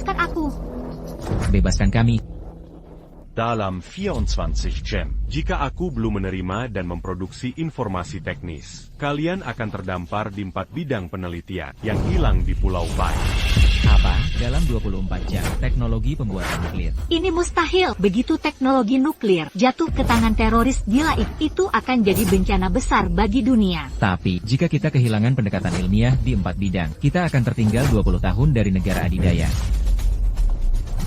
lepaskan aku. Bebaskan kami. Dalam 24 jam, jika aku belum menerima dan memproduksi informasi teknis, kalian akan terdampar di 4 bidang penelitian yang hilang di Pulau Pai. Apa? Dalam 24 jam, teknologi pembuatan nuklir. Ini mustahil. Begitu teknologi nuklir jatuh ke tangan teroris gila itu akan jadi bencana besar bagi dunia. Tapi, jika kita kehilangan pendekatan ilmiah di 4 bidang, kita akan tertinggal 20 tahun dari negara adidaya.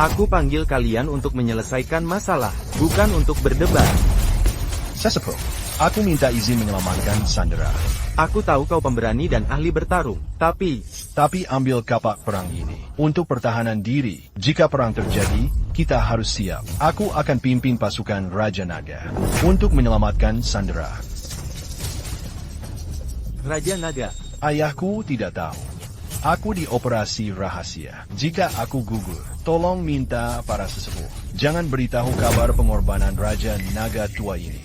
Aku panggil kalian untuk menyelesaikan masalah, bukan untuk berdebat. Sesepuh, aku minta izin menyelamatkan Sandra. Aku tahu kau pemberani dan ahli bertarung, tapi ambil kapak perang ini untuk pertahanan diri. Jika perang terjadi, kita harus siap. Aku akan pimpin pasukan Raja Naga untuk menyelamatkan Sandra. Raja Naga, Ayahku tidak tahu. Aku di operasi rahasia. Jika aku gugur, tolong minta para sesepuh. Jangan beritahu kabar pengorbanan Raja Naga tua ini.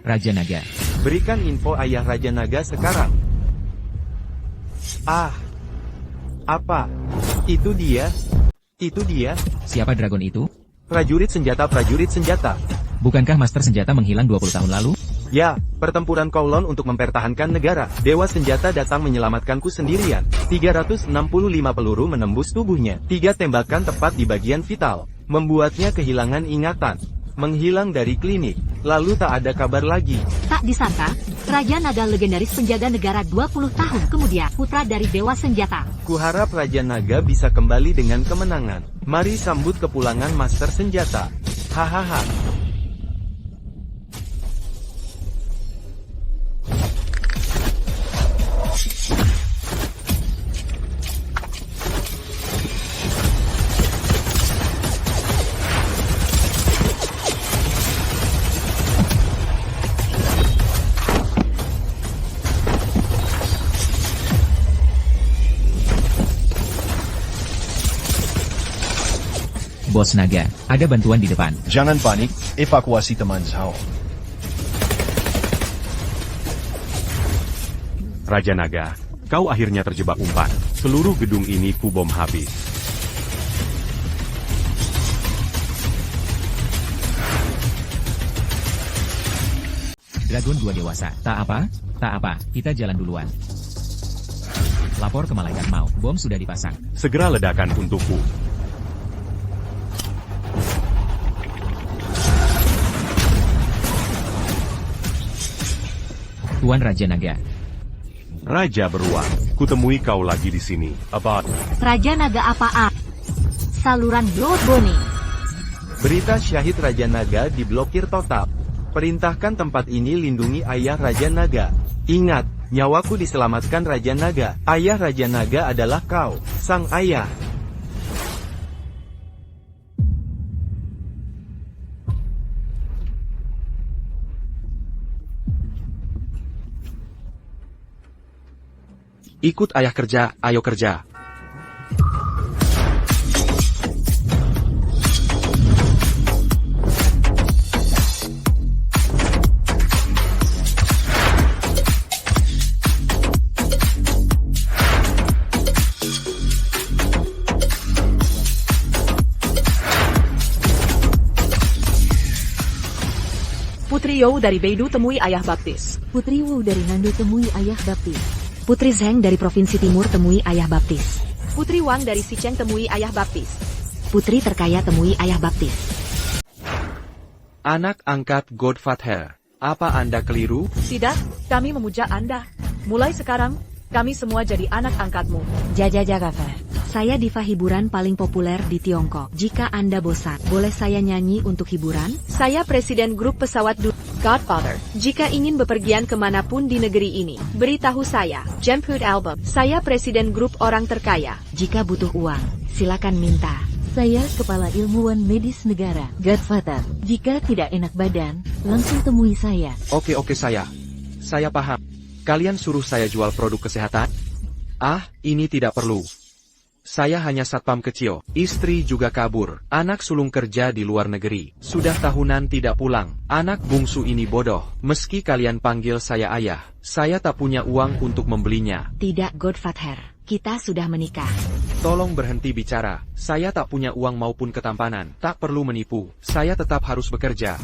Raja Naga. berikan info ayah Raja Naga sekarang. Apa? Itu dia? Itu dia? Siapa dragon itu? Prajurit senjata. Bukankah Master Senjata menghilang 20 tahun lalu? Ya, pertempuran Kowloon untuk mempertahankan negara. Dewa senjata datang menyelamatkanku sendirian. 365 peluru menembus tubuhnya. 3 tembakan tepat di bagian vital. Membuatnya kehilangan ingatan. Menghilang dari klinik. Lalu tak ada kabar lagi. Tak disangka, Raja Naga legendaris penjaga negara 20 tahun kemudian, putra dari Dewa Senjata. Kuharap Raja Naga bisa kembali dengan kemenangan. Mari sambut kepulangan Master Senjata. Hahaha. Bos Naga, ada bantuan di depan. Jangan panik, evakuasi teman Zhao. Raja Naga, kau akhirnya terjebak umpan. Seluruh gedung ini kubom habis. Dragon 2 dewasa. Tak apa, kita jalan duluan. Lapor ke malaikat mau, bom sudah dipasang. Segera ledakan untukku. Tuan Raja Naga. Raja beruang, kutemui kau lagi di sini. About. Raja Naga apa? Saluran Blood Bonnie. Berita syahid Raja Naga diblokir total. Perintahkan tempat ini lindungi ayah Raja Naga. Ingat, nyawaku diselamatkan Raja Naga. Ayah Raja Naga adalah kau, sang ayah. Ikut ayah kerja, ayo kerja. Putri You dari Beidou temui ayah baptis. Putri Wu dari Nando temui ayah baptis. Putri Zheng dari Provinsi Timur temui ayah baptis. Putri Wang dari Xicheng temui ayah baptis. Putri terkaya temui ayah baptis. Anak angkat Godfather, apa Anda keliru? Tidak, kami memuja Anda. Mulai sekarang, kami semua jadi anak angkatmu. Jaja Jagafa. Saya diva hiburan paling populer di Tiongkok. Jika Anda bosan, boleh saya nyanyi untuk hiburan? Saya presiden grup pesawat Godfather. Jika ingin bepergian kemanapun di negeri ini, beritahu saya. Jemput album. Saya presiden grup orang terkaya. Jika butuh uang, silakan minta. Saya kepala ilmuwan medis negara, Godfather. Jika tidak enak badan, langsung temui saya. Oke saya paham. Kalian suruh saya jual produk kesehatan? Ini tidak perlu. Saya hanya satpam kecil. Istri juga kabur. Anak sulung kerja di luar negeri. Sudah tahunan tidak pulang. Anak bungsu ini bodoh. Meski kalian panggil saya ayah, saya tak punya uang untuk membelinya. Tidak, Godfather. Kita sudah menikah. Tolong berhenti bicara. Saya tak punya uang maupun ketampanan. Tak perlu menipu. Saya tetap harus bekerja.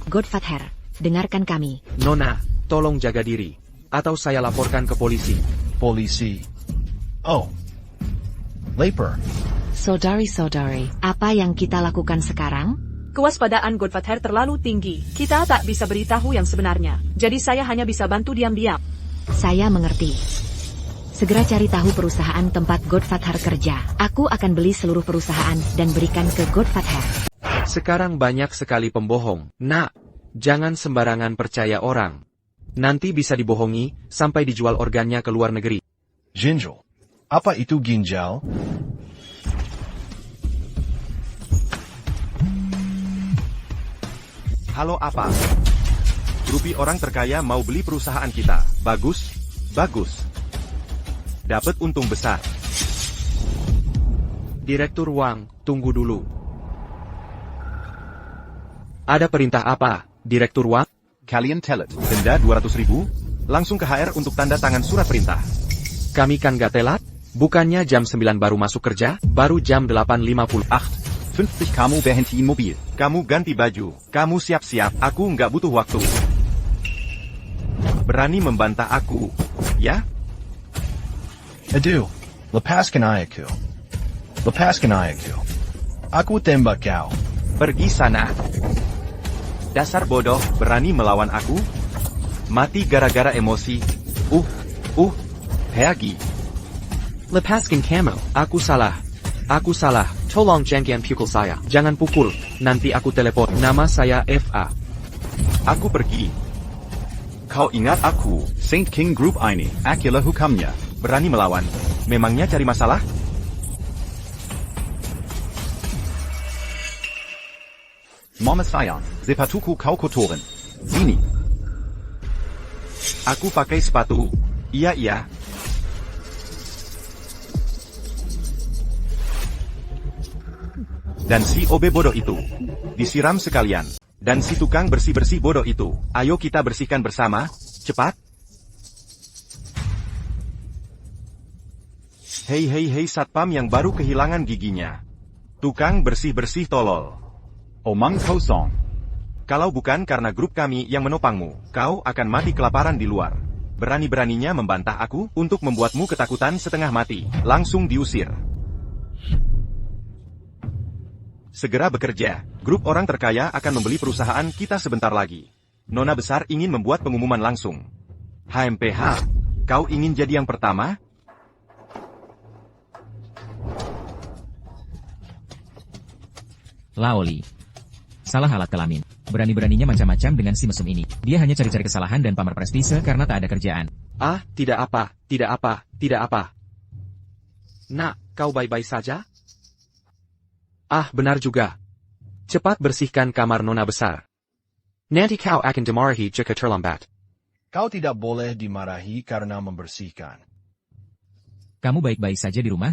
Godfather, dengarkan kami. Nona, tolong jaga diri. Atau saya laporkan ke polisi. Polisi. Oh. Lapor. Saudari-saudari, apa yang kita lakukan sekarang? Kewaspadaan Godfather terlalu tinggi. Kita tak bisa beritahu yang sebenarnya. Jadi saya hanya bisa bantu diam-diam. Saya mengerti. Segera cari tahu perusahaan tempat Godfather kerja. Aku akan beli seluruh perusahaan dan berikan ke Godfather. Sekarang banyak sekali pembohong. Nak, jangan sembarangan percaya orang. Nanti bisa dibohongi, sampai dijual organnya ke luar negeri. Ginjal. Apa itu ginjal? Halo apa? Grupi orang terkaya mau beli perusahaan kita. Bagus? Bagus. Dapat untung besar. Direktur Wang, tunggu dulu. Ada perintah apa, Direktur Wang? Kalian telat. Denda 200.000, langsung ke HR untuk tanda tangan surat perintah. Kami kan gak telat? Bukannya jam 9 baru masuk kerja, baru jam 8.58. 50 kamu berhenti mobil. Kamu ganti baju. Kamu siap-siap. Aku nggak butuh waktu. Berani membantah aku, ya? Aduh, lepaskan ayahku. Lepaskan ayahku. Aku tembak kau. Pergi sana. Dasar bodoh, berani melawan aku? Mati gara-gara emosi. Pergi. Lepaskan kamu. Aku salah. Aku salah. Tolong jangan pukul saya. Jangan pukul. Nanti aku telepon. Nama saya FA. Aku pergi. Kau ingat aku? Saint King Group ini. Akulah hukumnya. Berani melawan. Memangnya cari masalah? Mama sayang, sepatuku kau kotoran. Sini. Aku pakai sepatu. Iya. Dan si OB bodoh itu. Disiram sekalian. Dan si tukang bersih-bersih bodoh itu. Ayo kita bersihkan bersama. Cepat. Hei satpam yang baru kehilangan giginya. Tukang bersih-bersih tolol. Omong kosong. Kalau bukan karena grup kami yang menopangmu, kau akan mati kelaparan di luar. Berani-beraninya membantah aku untuk membuatmu ketakutan setengah mati. Langsung diusir. Segera bekerja. Grup orang terkaya akan membeli perusahaan kita sebentar lagi. Nona besar ingin membuat pengumuman langsung. HMPH, kau ingin jadi yang pertama? Laoli. Salah alat kelamin. Berani-beraninya macam-macam dengan si mesum ini. Dia hanya cari-cari kesalahan dan pamer prestise karena tak ada kerjaan. Tidak apa. Nak, kau baik-baik saja? Benar juga. Cepat bersihkan kamar Nona besar. Nanti kau akan dimarahi jika terlambat. Kau tidak boleh dimarahi karena membersihkan. Kamu baik-baik saja di rumah?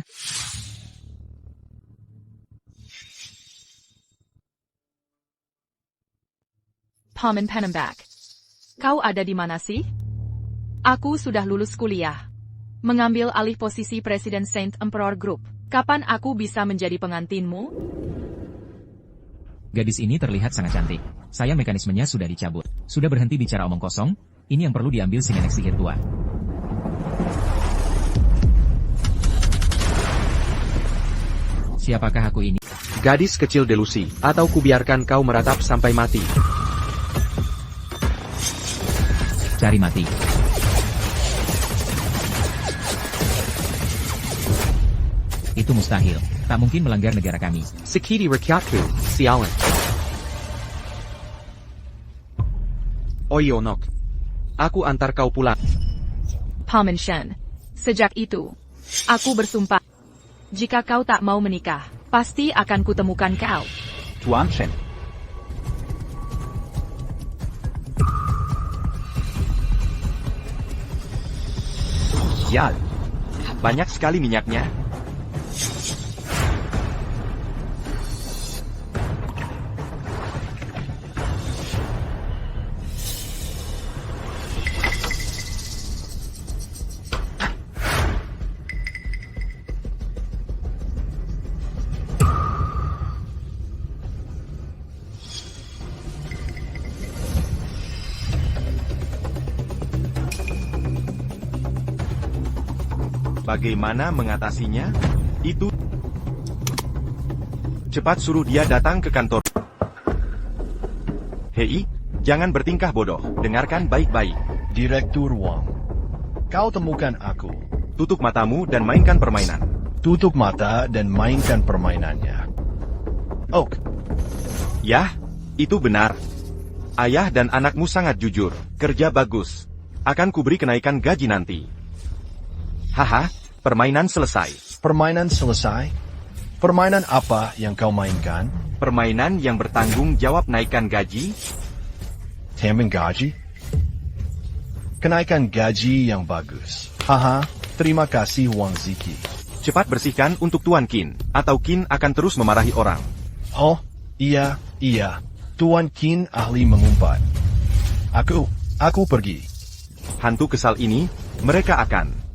Paman Penembak. Kau ada di mana sih? Aku sudah lulus kuliah. Mengambil alih posisi Presiden Saint Emperor Group. Kapan aku bisa menjadi pengantinmu? Gadis ini terlihat sangat cantik. Sayang mekanismenya sudah dicabut. Sudah berhenti bicara omong kosong, ini yang perlu diambil si nenek sihir tua. Siapakah aku ini? Gadis kecil delusi, atau kubiarkan kau meratap sampai mati. Cari mati. Itu mustahil. Tak mungkin melanggar negara kami. Sekiti rakyatku, sialan. Oyonok. Aku antar kau pulang. Paman Shen. Sejak itu, aku bersumpah. Jika kau tak mau menikah, pasti akan kutemukan kau. Tuan Shen. Sial. Banyak sekali minyaknya. Bagaimana mengatasinya? Itu... Cepat suruh dia datang ke kantor. Hei, jangan bertingkah bodoh. Dengarkan baik-baik. Direktur Wang. Kau temukan aku. Tutup matamu dan mainkan permainan. Tutup mata dan mainkan permainannya. Oak. Yah, itu benar. Ayah dan anakmu sangat jujur. Kerja bagus. Akan kuberi kenaikan gaji nanti. Haha, permainan selesai. Permainan selesai? Permainan apa yang kau mainkan? Permainan yang bertanggung jawab naikkan gaji? Tambah gaji? Kenaikan gaji yang bagus. Haha, terima kasih Wang Ziki. Cepat bersihkan untuk Tuan Qin, atau Qin akan terus memarahi orang. Oh, iya. Tuan Qin ahli mengumpat. Aku pergi. Hantu kesal ini, mereka akan...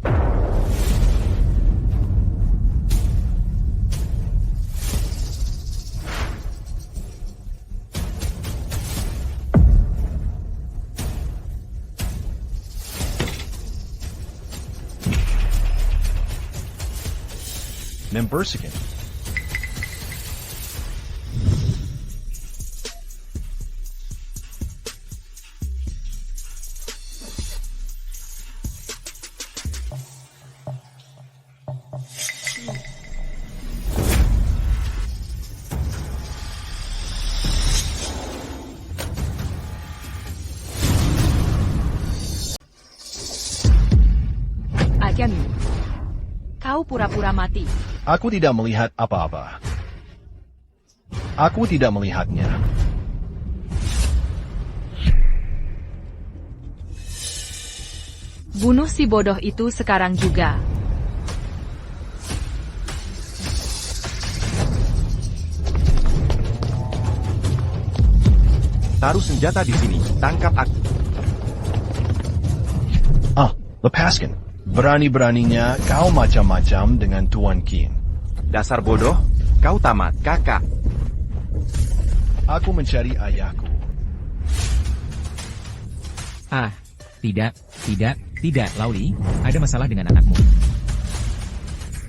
Membersihkan. Agami. Kau pura-pura mati. Aku tidak melihat apa-apa. Aku tidak melihatnya. Bunuh si bodoh itu sekarang juga. Taruh senjata di sini, tangkap aku. Lepaskan. Berani-beraninya kau macam-macam dengan Tuan Qin. Dasar bodoh, kau tamat, kakak. Aku mencari ayahku. Tidak, Lauli, ada masalah dengan anakmu.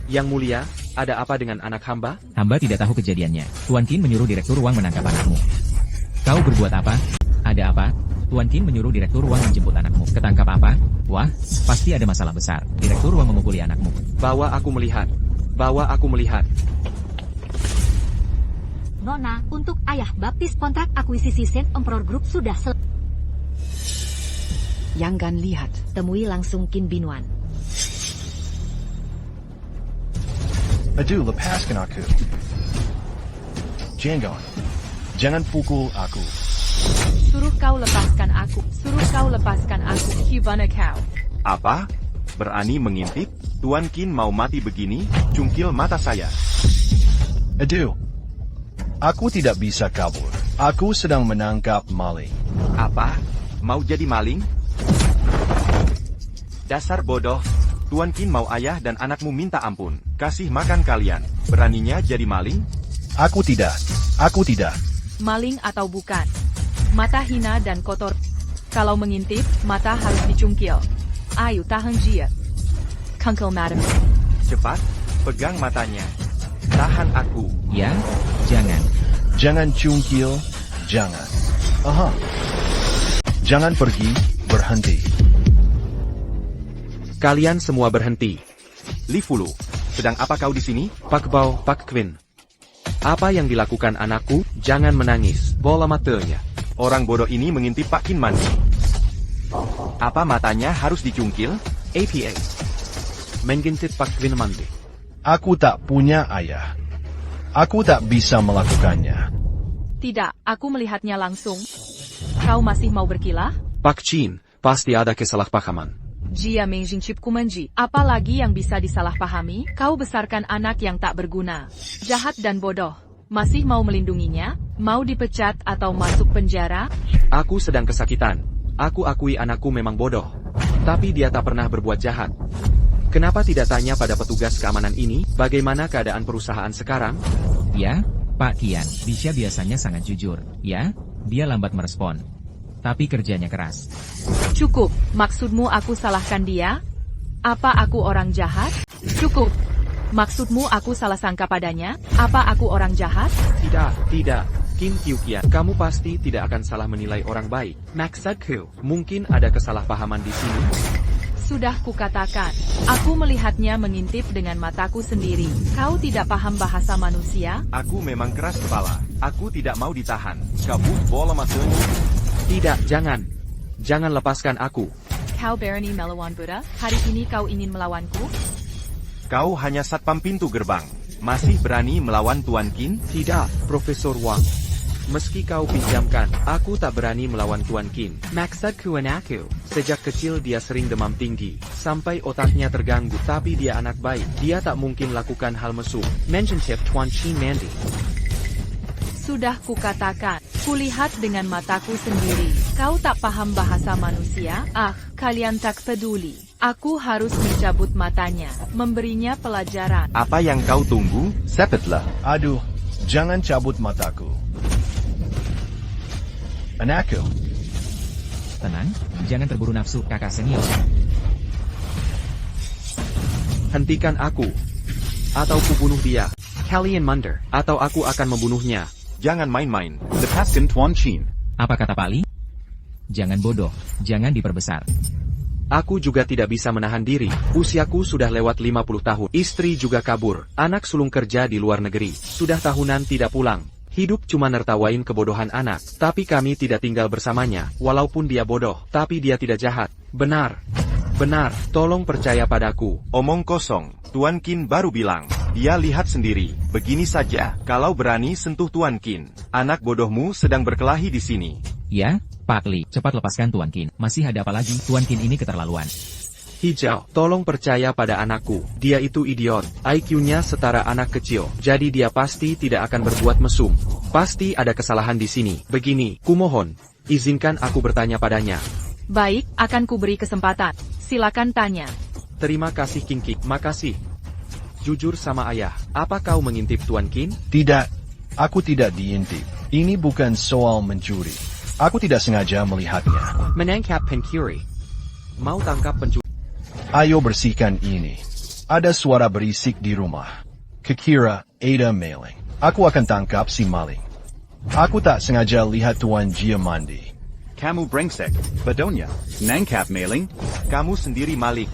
Yang mulia, ada apa dengan anak hamba? Hamba tidak tahu kejadiannya. Tuan Qin menyuruh Direktur Wang menangkap anakmu. Kau berbuat apa? Ada apa? Tuan Qin menyuruh Direktur Wang menjemput anakmu. Ketangkap apa? Wah, pasti ada masalah besar. Direktur Wang memukuli anakmu. Bawa aku melihat. Nona, untuk ayah baptis kontrak akuisisi Saint Emperor Group sudah selesai. Yanggan lihat, temui langsung Qin Binuan. Aduh, lepaskan aku. Jangan pukul aku. Suruh kau lepaskan aku. Hibana kau. Apa? Berani mengintip? Tuan Qin mau mati begini? Cungkil mata saya. Aduh. Aku tidak bisa kabur. Aku sedang menangkap maling. Apa? Mau jadi maling? Dasar bodoh. Tuan Qin mau ayah dan anakmu minta ampun. Kasih makan kalian. Beraninya jadi maling? Aku tidak. Maling atau bukan? Mata hina dan kotor. Kalau mengintip, mata harus dicungkil. Ayo tahan jia. Kangkel madam. Cepat, pegang matanya. Tahan aku. Ya, jangan. Jangan cungkil. Jangan. Jangan pergi. Berhenti. Kalian semua berhenti. Li Fulu, sedang apa kau di sini? Pak Bao, Pak Quinn. Apa yang dilakukan anakku? Jangan menangis. Bola matanya. Orang bodoh ini mengintip Pak Qin mandi. Apa matanya harus dicungkil? APA. Mengintip Pak Quinn mandi. Aku tak punya ayah. Aku tak bisa melakukannya. Tidak, aku melihatnya langsung. Kau masih mau berkilah? Pak Qin, pasti ada kesalahpahaman. Jia mengincip kumanji. Apalagi yang bisa disalahpahami? Kau besarkan anak yang tak berguna. Jahat dan bodoh. Masih mau melindunginya? Mau dipecat atau masuk penjara? Aku sedang kesakitan. Aku akui anakku memang bodoh. Tapi dia tak pernah berbuat jahat. Kenapa tidak tanya pada petugas keamanan ini, bagaimana keadaan perusahaan sekarang? Ya, Pak Kian, Disha biasanya sangat jujur. Ya, dia lambat merespon. Tapi kerjanya keras. Cukup, maksudmu aku salahkan dia? Apa aku orang jahat? Cukup. Maksudmu aku salah sangka padanya? Apa aku orang jahat? Tidak. Kim Kyukian, kamu pasti tidak akan salah menilai orang baik. Maksudku, mungkin ada kesalahpahaman di sini. Sudah kukatakan, aku melihatnya mengintip dengan mataku sendiri. Kau tidak paham bahasa manusia? Aku memang keras kepala. Aku tidak mau ditahan. Kamu boleh masuk. Tidak, jangan. Jangan lepaskan aku. Kau berani melawan Buddha? Hari ini kau ingin melawanku? Kau hanya satpam pintu gerbang. Masih berani melawan Tuan Qin? Tidak, Profesor Wang. Meski kau pinjamkan, aku tak berani melawan Tuan Qin. Maksudku anakku, sejak kecil dia sering demam tinggi, sampai otaknya terganggu. Tapi dia anak baik, dia tak mungkin lakukan hal mesum. Mention tip Tuan Qin mandi. Sudah kukatakan, kulihat dengan mataku sendiri. Kau tak paham bahasa manusia? Kalian tak peduli. Aku harus mencabut matanya, memberinya pelajaran. Apa yang kau tunggu? Sepetlah. Aduh, jangan cabut mataku. Anakku, Tenang, jangan terburu nafsu, kakak senior. Hentikan aku. Atau kubunuh dia. Kalian mundur. Atau aku akan membunuhnya. Jangan main-main. Lepaskan Tuan Qin. Apa kata Pak Li? Jangan bodoh, jangan diperbesar. Aku juga tidak bisa menahan diri. Usiaku sudah lewat 50 tahun. Istri juga kabur. Anak sulung kerja di luar negeri. Sudah tahunan tidak pulang. Hidup cuma nertawain kebodohan anak. Tapi kami tidak tinggal bersamanya. Walaupun dia bodoh, tapi dia tidak jahat. Benar. Tolong percaya padaku. Omong kosong. Tuan Qin baru bilang. Dia lihat sendiri. Begini saja. Kalau berani sentuh Tuan Qin. Anak bodohmu sedang berkelahi di sini. Ya, Pak Li, cepat lepaskan Tuan Qin. Masih ada apa lagi? Tuan Qin ini keterlaluan. Hijau, tolong percaya pada anakku. Dia itu idiot. IQ-nya setara anak kecil. Jadi dia pasti tidak akan berbuat mesum. Pasti ada kesalahan di sini. Begini, kumohon. Izinkan aku bertanya padanya. Baik, akan kuberi kesempatan. Silakan tanya. Terima kasih Kingki. Makasih. Jujur sama ayah. Apa kau mengintip Tuan Qin? tidak. Aku tidak diintip. Ini bukan soal mencuri. Aku tidak sengaja melihatnya. Menangkap pencuri. Mau tangkap pencuri. Ayo bersihkan ini. Ada suara berisik di rumah. Kekira ada maling. Aku akan tangkap si maling. Aku tak sengaja lihat Tuan Jia mandi. Kamu brengsek, Bedonya. Nangkap maling. Kamu sendiri Malik.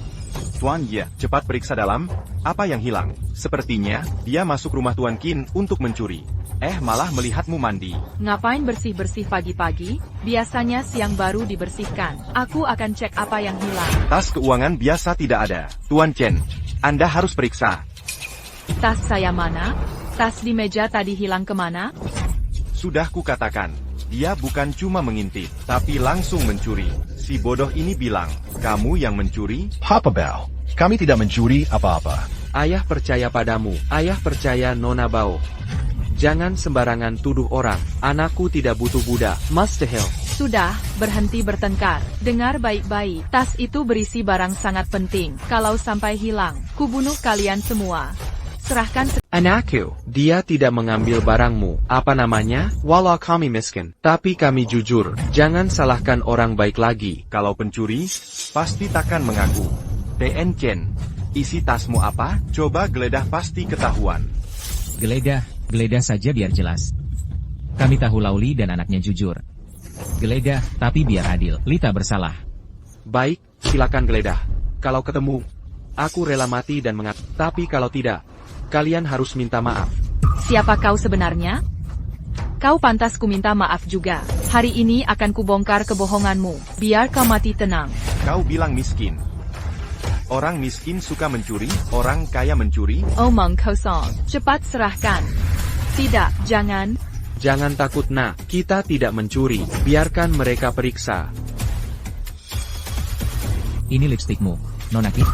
Tuan Ye, cepat periksa dalam. Apa yang hilang? Sepertinya, dia masuk rumah Tuan Qin untuk mencuri. Malah melihatmu mandi. Ngapain bersih-bersih pagi-pagi? Biasanya siang baru dibersihkan. Aku akan cek apa yang hilang. Tas keuangan biasa tidak ada. Tuan Chen, Anda harus periksa. Tas saya mana? Tas di meja tadi hilang kemana? Sudah kukatakan, dia bukan cuma mengintip, tapi langsung mencuri. Si bodoh ini bilang, kamu yang mencuri? Papa Bao, kami tidak mencuri apa-apa. Ayah percaya padamu, ayah percaya Nona Bao. Jangan sembarangan tuduh orang, anakku tidak butuh budak, mustahil. Sudah, berhenti bertengkar. Dengar baik-baik, tas itu berisi barang sangat penting. Kalau sampai hilang, kubunuh kalian semua. Serahkan. Anakku, dia tidak mengambil barangmu. Apa namanya? Walau kami miskin, tapi kami jujur. Jangan salahkan orang baik lagi. Kalau pencuri, pasti takkan mengaku. TN Chen, isi tasmu apa? Coba geledah pasti ketahuan. Geledah saja biar jelas. Kami tahu Lauli dan anaknya jujur. Geledah, tapi biar adil. Lita bersalah. Baik, silakan geledah. Kalau ketemu, aku rela mati dan mengat. Tapi kalau tidak, kalian harus minta maaf. Siapa kau sebenarnya? Kau pantas ku minta maaf juga. Hari ini akan kubongkar kebohonganmu. Biar kau mati tenang. Kau bilang miskin. Orang miskin suka mencuri, orang kaya mencuri. Omong kosong. Cepat serahkan. Tidak, jangan. Jangan takut nak, kita tidak mencuri. Biarkan mereka periksa. Ini lipstikmu, Nona Qin.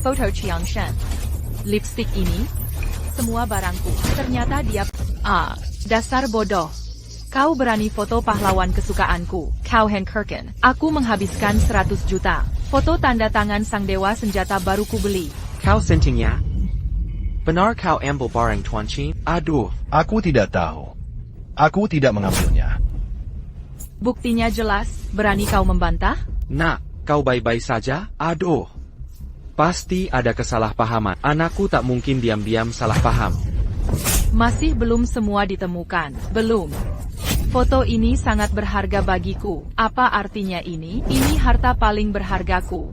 Foto Chiang Shen. Lipstik ini? Semua barangku. Ternyata dia... dasar bodoh. Kau berani foto pahlawan kesukaanku. Kau Hankerken. Aku menghabiskan 100 juta. Foto tanda tangan sang dewa senjata baru ku beli. Kau sentingnya? Benar kau ambil barang Tuan Qin? Aduh. Aku tidak tahu. Aku tidak mengambilnya. Buktinya jelas. Berani kau membantah? Nak, kau baik-baik saja? Aduh. Pasti ada kesalahpahaman. Anakku tak mungkin diam-diam salah paham. Masih belum semua ditemukan. Belum. Foto ini sangat berharga bagiku. Apa artinya ini? Ini harta paling berhargaku.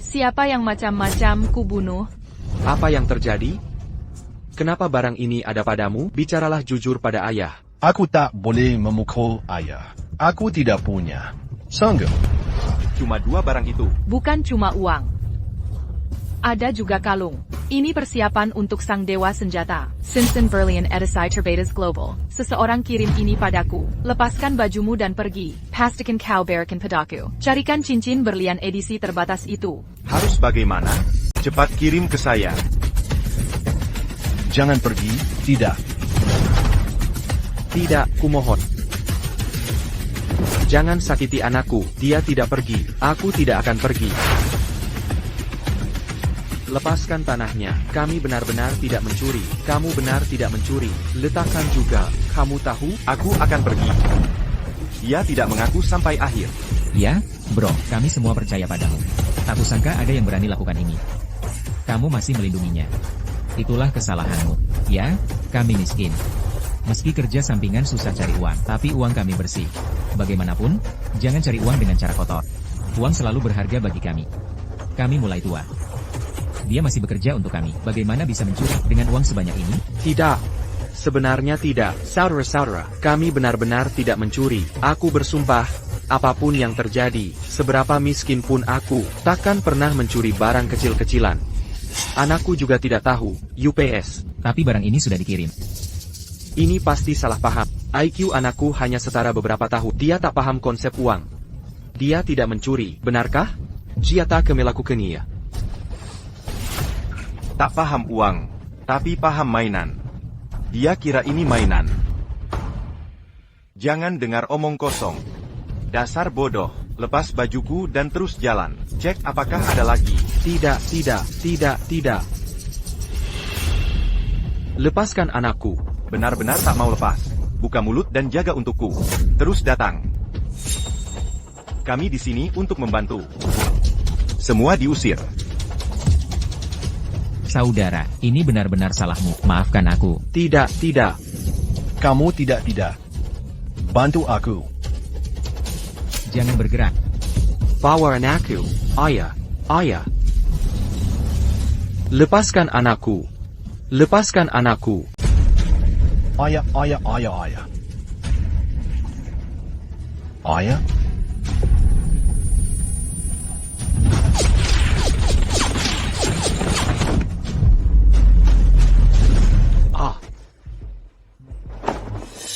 Siapa yang macam-macam ku bunuh? Apa yang terjadi? Kenapa barang ini ada padamu? Bicaralah jujur pada ayah. Aku tak boleh memukul ayah. Aku tidak punya. Sanggup. Cuma 2 barang itu. Bukan cuma uang. Ada juga kalung. Ini persiapan untuk sang dewa senjata. Simpson Verlian Edisai Terbatas Global. Seseorang kirim ini padaku. Lepaskan bajumu dan pergi. Pastikan kau berikan padaku. Carikan cincin berlian edisi terbatas itu. Harus bagaimana? Cepat kirim ke saya. Jangan pergi. Tidak. Tidak, kumohon. Jangan sakiti anakku. Dia tidak pergi. Aku tidak akan pergi. Lepaskan tanahnya. Kami benar-benar tidak mencuri. Kamu benar tidak mencuri. Letakkan juga. Kamu tahu? Aku akan pergi. Dia tidak mengaku sampai akhir. Ya, bro, kami semua percaya padamu. Tak kusangka ada yang berani lakukan ini. Kamu masih melindunginya. Itulah kesalahanmu. Ya, kami miskin. Meski kerja sampingan susah cari uang, tapi uang kami bersih. Bagaimanapun, jangan cari uang dengan cara kotor. Uang selalu berharga bagi kami. Kami mulai tua. Dia masih bekerja untuk kami. Bagaimana bisa mencuri dengan uang sebanyak ini? Tidak. Sebenarnya tidak. Saudara-saudara, kami benar-benar tidak mencuri. Aku bersumpah, apapun yang terjadi, seberapa miskin pun aku, takkan pernah mencuri barang kecil-kecilan. Anakku juga tidak tahu. UPS. Tapi barang ini sudah dikirim. Ini pasti salah paham. IQ anakku hanya setara beberapa tahun. Dia tak paham konsep uang. Dia tidak mencuri, benarkah? Dia tak melakukannya. Tak paham uang, tapi paham mainan. Dia kira ini mainan. Jangan dengar omong kosong. Dasar bodoh. Lepas bajuku dan terus jalan. Cek apakah ada lagi. Tidak. Lepaskan anakku. Benar-benar tak mau lepas. Buka mulut dan jaga untukku. Terus datang. Kami di sini untuk membantu. Semua diusir. Saudara, ini benar-benar salahmu. Maafkan aku. Tidak. Kamu tidak. Bantu aku. Jangan bergerak. Bawa anakku. Ayah. Lepaskan anakku. Lepaskan anakku. Ayah. Ayah?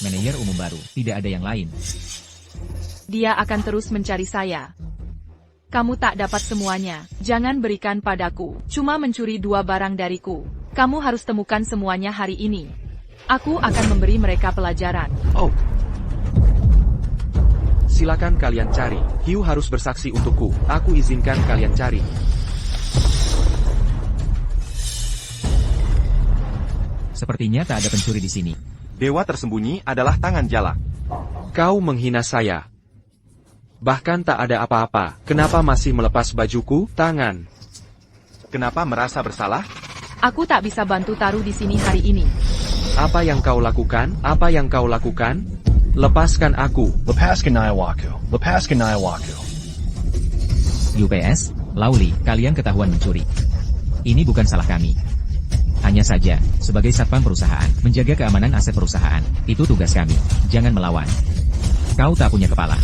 Manajer umum baru, tidak ada yang lain. Dia akan terus mencari saya. Kamu tak dapat semuanya. Jangan berikan padaku. Cuma mencuri 2 barang dariku. Kamu harus temukan semuanya hari ini. Aku akan memberi mereka pelajaran. Oh. Silakan kalian cari. Hugh harus bersaksi untukku. Aku izinkan kalian cari. Sepertinya tak ada pencuri di sini. Dewa tersembunyi adalah tangan jalak. Kau menghina saya. Bahkan tak ada apa-apa. Kenapa masih melepas bajuku? Tangan. Kenapa merasa bersalah? Aku tak bisa bantu taruh di sini hari ini. Apa yang kau lakukan? Lepaskan aku. Lepaskan ayawaku. UPS, Lauli, kalian ketahuan mencuri. Ini bukan salah kami. Hanya saja, sebagai satpam perusahaan, menjaga keamanan aset perusahaan, itu tugas kami. Jangan melawan. Kau tak punya kepala.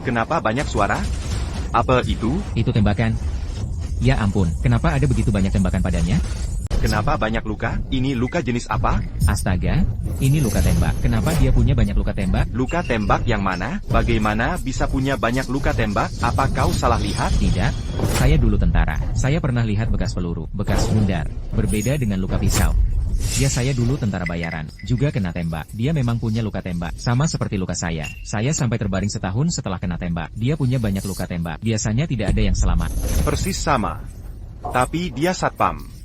Kenapa banyak suara? Apa itu? Itu tembakan. Ya ampun, kenapa ada begitu banyak tembakan padanya? Kenapa banyak luka? Ini luka jenis apa? Astaga, ini luka tembak. Kenapa dia punya banyak luka tembak? Luka tembak yang mana? Bagaimana bisa punya banyak luka tembak? Apa kau salah lihat? Tidak, saya dulu tentara. Saya pernah lihat bekas peluru, bekas bundar. Berbeda dengan luka pisau. Ya saya dulu tentara bayaran, juga kena tembak. Dia memang punya luka tembak, sama seperti luka saya. Saya sampai terbaring setahun setelah kena tembak. Dia punya banyak luka tembak. Biasanya tidak ada yang selamat. Persis sama. Tapi dia satpam.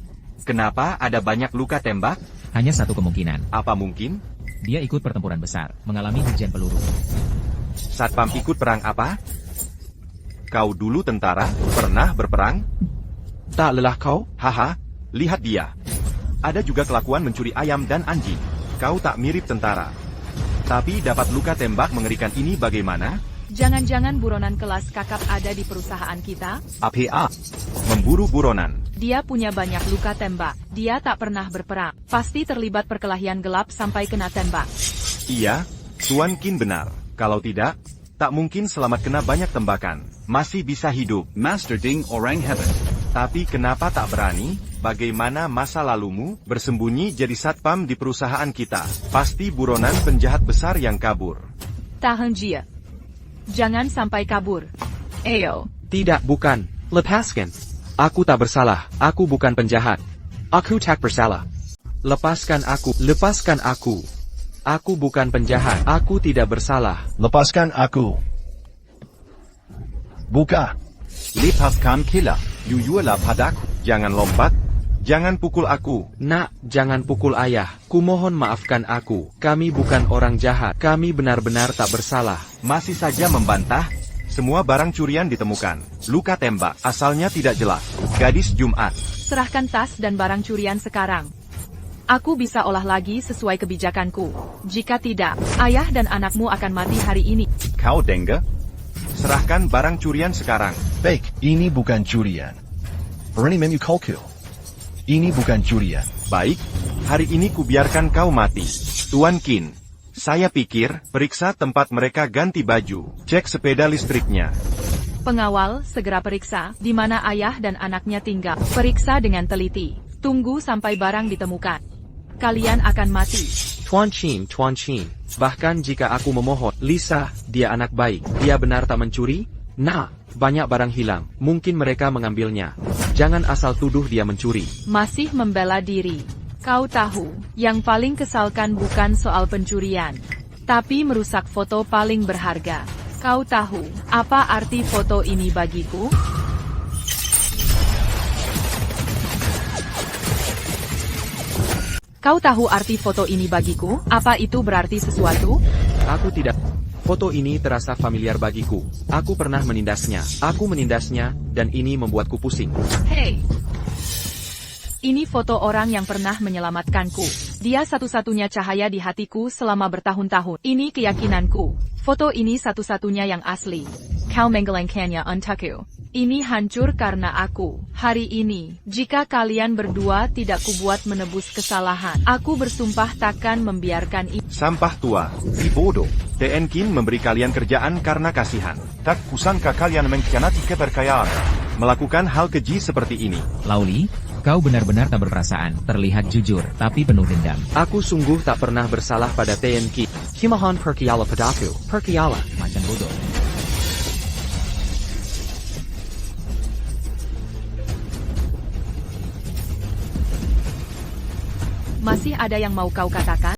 Kenapa ada banyak luka tembak? Hanya satu kemungkinan. Apa mungkin? Dia ikut pertempuran besar, mengalami hujan peluru. Satpam ikut perang apa? Kau dulu tentara, pernah berperang? Tak lelah kau? Haha, lihat dia. Ada juga kelakuan mencuri ayam dan anjing. Kau tak mirip tentara. Tapi dapat luka tembak mengerikan ini bagaimana? Jangan-jangan buronan kelas kakap ada di perusahaan kita? APA. Memburu buronan. Dia punya banyak luka tembak. Dia tak pernah berperang. Pasti terlibat perkelahian gelap sampai kena tembak. Iya, Tuan Qin benar. Kalau tidak, tak mungkin selamat kena banyak tembakan. Masih bisa hidup. Master Ding orang heaven. Tapi kenapa tak berani? Bagaimana masa lalumu? Bersembunyi jadi satpam di perusahaan kita. Pasti buronan penjahat besar yang kabur. Tahan Jia. Jangan sampai kabur. Ayo. Tidak, bukan. Lepaskan. Aku tak bersalah. Aku bukan penjahat. Aku tak bersalah. Lepaskan aku. Lepaskan aku. Aku bukan penjahat. Aku tidak bersalah. Lepaskan aku. Buka. Lepaskan killer. Yuyulah padaku. Jangan lompat. Jangan pukul aku. Nak, jangan pukul ayah. Kumohon maafkan aku. Kami bukan orang jahat. Kami benar-benar tak bersalah. Masih saja membantah? Semua barang curian ditemukan. Luka tembak. Asalnya tidak jelas. Gadis Jumat. Serahkan tas dan barang curian sekarang. Aku bisa olah lagi sesuai kebijakanku. Jika tidak, ayah dan anakmu akan mati hari ini. Kau dengar? Serahkan barang curian sekarang. Baik, ini bukan curian. Berani menu kalkul. Ini bukan curian. Baik, hari ini kubiarkan kau mati. Tuan Qin, saya pikir, periksa tempat mereka ganti baju. Cek sepeda listriknya. Pengawal, segera periksa di mana ayah dan anaknya tinggal. Periksa dengan teliti. Tunggu sampai barang ditemukan. Kalian akan mati. Tuan Qin. Bahkan jika aku memohon, Lisa, dia anak baik. Dia benar tak mencuri? Nah, banyak barang hilang. Mungkin mereka mengambilnya. Jangan asal tuduh dia mencuri. Masih membela diri. Kau tahu, yang paling kesalkan bukan soal pencurian, tapi merusak foto paling berharga. Kau tahu, apa arti foto ini bagiku? Kau tahu arti foto ini bagiku? Apa itu berarti sesuatu? Aku tidak. Foto ini terasa familiar bagiku. Aku pernah menindasnya. Aku menindasnya, dan ini membuatku pusing. Hei! Ini foto orang yang pernah menyelamatkanku. Dia satu-satunya cahaya di hatiku selama bertahun-tahun. Ini keyakinanku. Foto ini satu-satunya yang asli. Kau menggelengkannya untukku. Ini hancur karena aku. Hari ini, jika kalian berdua tidak kubuat menebus kesalahan, aku bersumpah takkan membiarkan ini. Sampah tua. Si bodoh. Tuan Qin memberi kalian kerjaan karena kasihan. Tak kusangka kalian mengkhianati kepercayaan. Melakukan hal keji seperti ini. Lauli, kau benar-benar tak berperasaan. Terlihat jujur, tapi penuh dendam. Aku sungguh tak pernah bersalah pada Tuan Qin. Himahan perkiala padaku. Perkiala. Macan bodoh. Masih ada yang mau kau katakan?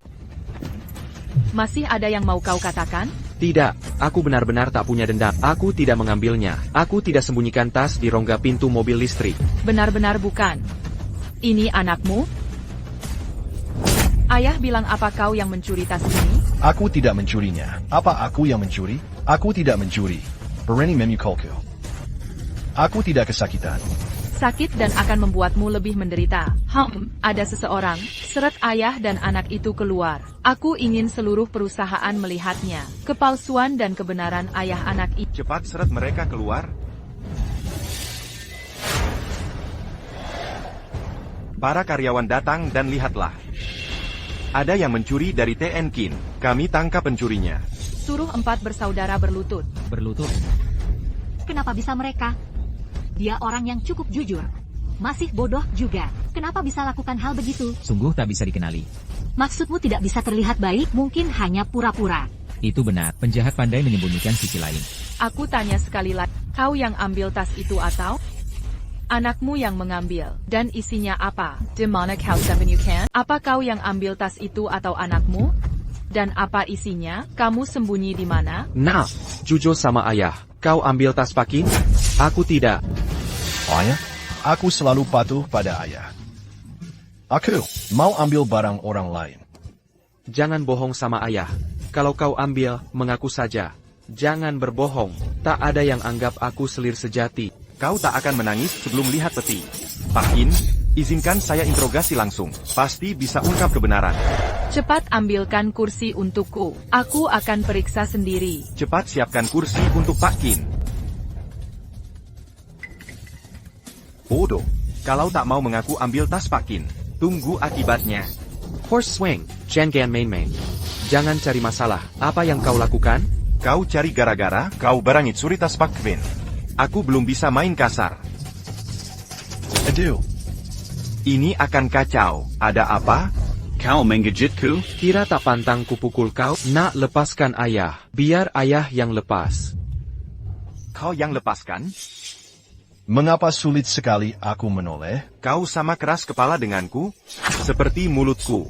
Masih ada yang mau kau katakan? Tidak, aku benar-benar tak punya dendam. Aku tidak mengambilnya. Aku tidak sembunyikan tas di rongga pintu mobil listrik. Benar-benar bukan. Ini anakmu? Ayah bilang apa kau yang mencuri tas ini? Aku tidak mencurinya. Apa aku yang mencuri? Aku tidak mencuri. Berani menu kalkul. Aku tidak kesakitan. Sakit dan akan membuatmu lebih menderita. Ada seseorang, seret ayah dan anak itu keluar. Aku ingin seluruh perusahaan melihatnya. Kepalsuan dan kebenaran ayah anak itu. Cepat seret mereka keluar. Para karyawan datang dan lihatlah. Ada yang mencuri dari Tuan Qin. Kami tangkap pencurinya. Suruh 4 bersaudara berlutut. Berlutut. Kenapa bisa mereka? Dia orang yang cukup jujur. Masih bodoh juga. Kenapa bisa lakukan hal begitu? Sungguh tak bisa dikenali. Maksudmu tidak bisa terlihat baik, mungkin hanya pura-pura. Itu benar, penjahat pandai menyembunyikan sisi lain. Aku tanya sekali lagi, kau yang ambil tas itu atau anakmu yang mengambil? Dan isinya apa? Demonic House Avenue Can? Apa kau yang ambil tas itu atau anakmu? Dan apa isinya? Kamu sembunyi di mana? Nah, jujur sama ayah. Kau ambil tas Pakin? Aku tidak. Ayah, aku selalu patuh pada ayah. Aku mau ambil barang orang lain. Jangan bohong sama ayah. Kalau kau ambil, mengaku saja. Jangan berbohong. Tak ada yang anggap aku selir sejati. Kau tak akan menangis sebelum lihat peti. Pak Qin, izinkan saya interogasi langsung. Pasti bisa ungkap kebenaran. Cepat ambilkan kursi untukku. Aku akan periksa sendiri. Cepat siapkan kursi untuk Pak Qin. Bodoh. Kalau tak mau mengaku ambil tas Pak Qin. Tunggu akibatnya. Horse swing, jangan main-main. Jangan cari masalah. Apa yang kau lakukan? Kau cari gara-gara, kau barangit suri tas Pak Qin. Aku belum bisa main kasar. Aduh. Ini akan kacau. Ada apa? Kau mengejutku? Kira tak pantang kupukul kau? Nak, lepaskan ayah. Biar ayah yang lepas. Kau yang lepaskan? Mengapa sulit sekali aku menoleh? Kau sama keras kepala denganku? Seperti mulutku.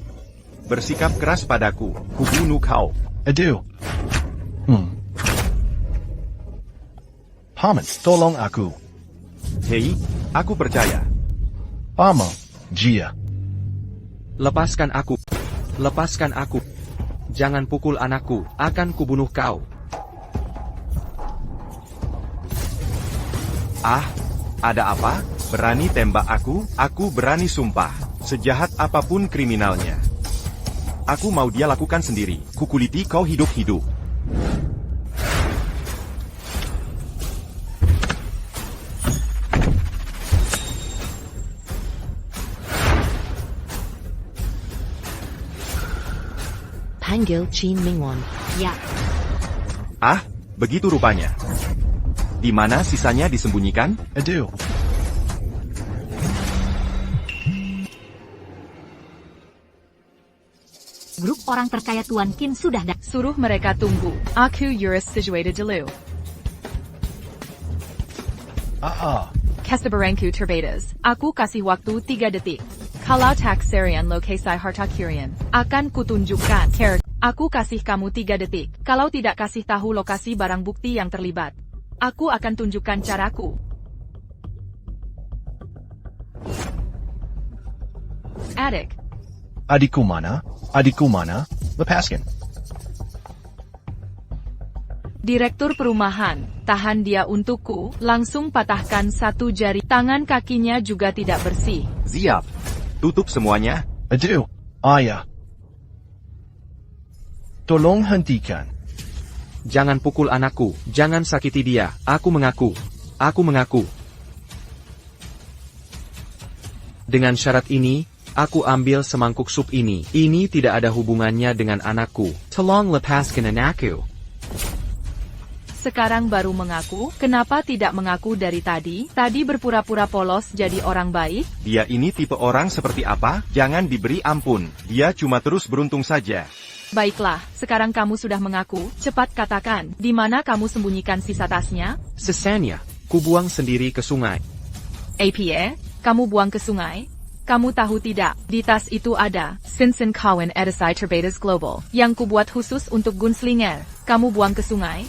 Bersikap keras padaku. Kubunuh kau. Aduh. Paman, tolong aku. Hei, aku percaya. Paman, Jia. Lepaskan aku. Lepaskan aku. Jangan pukul anakku. Akan kubunuh kau. Ah, ada apa? Berani tembak aku? Aku berani sumpah. Sejahat apapun kriminalnya. Aku mau dia lakukan sendiri. Kukuliti kau hidup-hidup. Panggil Qin Mingwon. Ya. Ah, begitu rupanya. Di mana sisanya disembunyikan? Aduh. Grup orang terkaya Tuan Qin sudah Suruh mereka tunggu. Aku Eurus situated dulu. Kesabaranku terbatas. Aku kasih waktu 3 detik. Kalau tak serian lokasi harta kirian, akan kutunjukkan Aku kasih kamu 3 detik. Kalau tidak kasih tahu lokasi barang bukti yang terlibat, aku akan tunjukkan caraku. Adik. Adikku mana? Adikku mana? Lepaskan. Direktur perumahan, tahan dia untukku, langsung patahkan 1 jari. Tangan kakinya juga tidak bersih. Siap. Tutup semuanya. Aduh, ayah. Tolong hentikan. Jangan pukul anakku. Jangan sakiti dia. Aku mengaku. Aku mengaku. Dengan syarat ini, aku ambil semangkuk sup ini. Ini tidak ada hubungannya dengan anakku. Tolong lepaskan anakku. Sekarang baru mengaku, kenapa tidak mengaku dari tadi? Tadi berpura-pura polos jadi orang baik? Dia ini tipe orang seperti apa? Jangan diberi ampun. Dia cuma terus beruntung saja. Baiklah, sekarang kamu sudah mengaku, cepat katakan, di mana kamu sembunyikan sisa tasnya? Sisanya, kubuang sendiri ke sungai. APA, kamu buang ke sungai? Kamu tahu tidak, di tas itu ada, Sinsen Kawan Edisai Terbatas Global, yang kubuat khusus untuk gunslinger. Kamu buang ke sungai?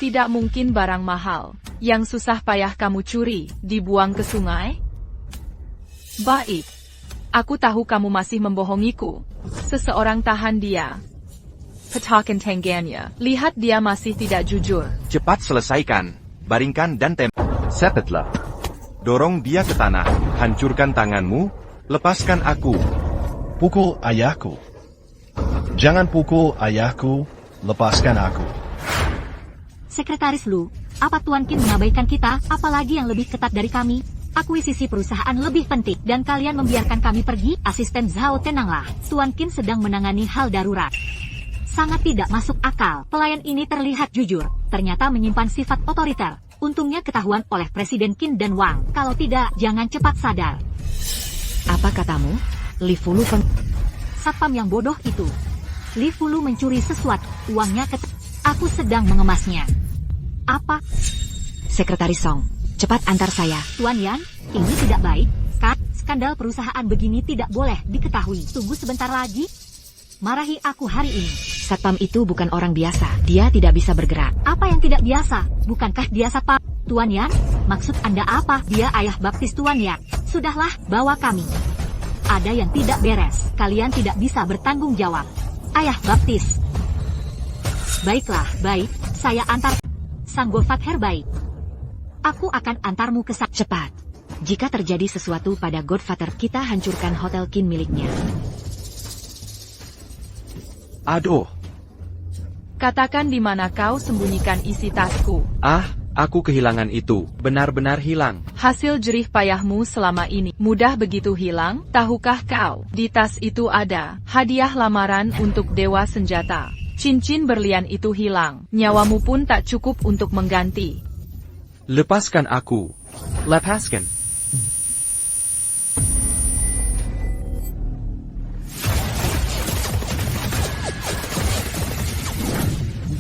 Tidak mungkin barang mahal, yang susah payah kamu curi, dibuang ke sungai? Baik. Aku tahu kamu masih membohongiku. Seseorang tahan dia. Petakan tangannya. Lihat dia masih tidak jujur. Cepat selesaikan. Baringkan dan sepetlah. Dorong dia ke tanah. Hancurkan tanganmu. Lepaskan aku. Pukul ayahku. Jangan pukul ayahku. Lepaskan aku. Sekretaris Lu, apa Tuan Qin mengabaikan kita, apalagi yang lebih ketat dari kami? Akuisisi perusahaan lebih penting, dan kalian membiarkan kami pergi? Asisten Zhao, tenanglah. Tuan Qin sedang menangani hal darurat. Sangat tidak masuk akal. Pelayan ini terlihat jujur, ternyata menyimpan sifat otoriter. Untungnya ketahuan oleh Presiden Qin dan Wang. Kalau tidak, jangan cepat sadar. Apa katamu? Li Fulu Satpam yang bodoh itu. Li Fulu mencuri sesuatu. Uangnya Aku sedang mengemasnya. Apa? Sekretaris Song, cepat antar saya. Tuan Yan, ini tidak baik. Skandal perusahaan begini tidak boleh diketahui. Tunggu sebentar lagi. Marahi aku hari ini. Satpam itu bukan orang biasa. Dia tidak bisa bergerak. Apa yang tidak biasa? Bukankah dia satpam? Tuan Yan, maksud Anda apa? Dia ayah baptis Tuan Yan. Sudahlah, bawa kami. Ada yang tidak beres. Kalian tidak bisa bertanggung jawab. Ayah baptis. Baiklah, baik, saya antar. Sang Godfather baik. Aku akan antarmu ke sana. Cepat. Jika terjadi sesuatu pada Godfather, kita hancurkan Hotel Kin miliknya. Aduh. Katakan di mana kau sembunyikan isi tasku. Aku kehilangan itu. Benar-benar hilang. Hasil jerih payahmu selama ini mudah begitu hilang? Tahukah kau, di tas itu ada hadiah lamaran untuk Dewa Senjata. Cincin berlian itu hilang. Nyawamu pun tak cukup untuk mengganti. Lepaskan aku. Lepaskan.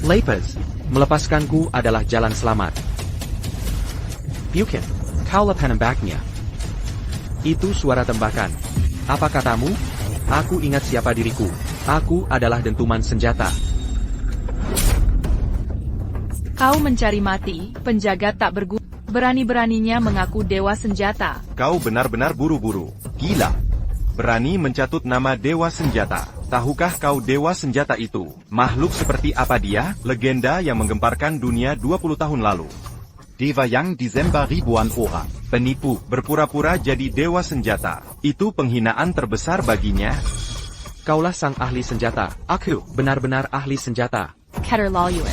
Lepas, melepaskanku adalah jalan selamat. Bukan, kau lepas nembaknya. Itu suara tembakan. Apa katamu? Aku ingat siapa diriku. Aku adalah dentuman senjata. Kau mencari mati, penjaga tak berguna. Berani-beraninya mengaku Dewa Senjata. Kau benar-benar buru-buru. Gila. Berani mencatut nama Dewa Senjata. Tahukah kau Dewa Senjata itu? Makhluk seperti apa dia? Legenda yang menggemparkan dunia 20 tahun lalu. Dewa yang disembah ribuan orang. Penipu, berpura-pura jadi Dewa Senjata. Itu penghinaan terbesar baginya. Kaulah sang ahli senjata. Aku benar-benar ahli senjata. Keterlaluan.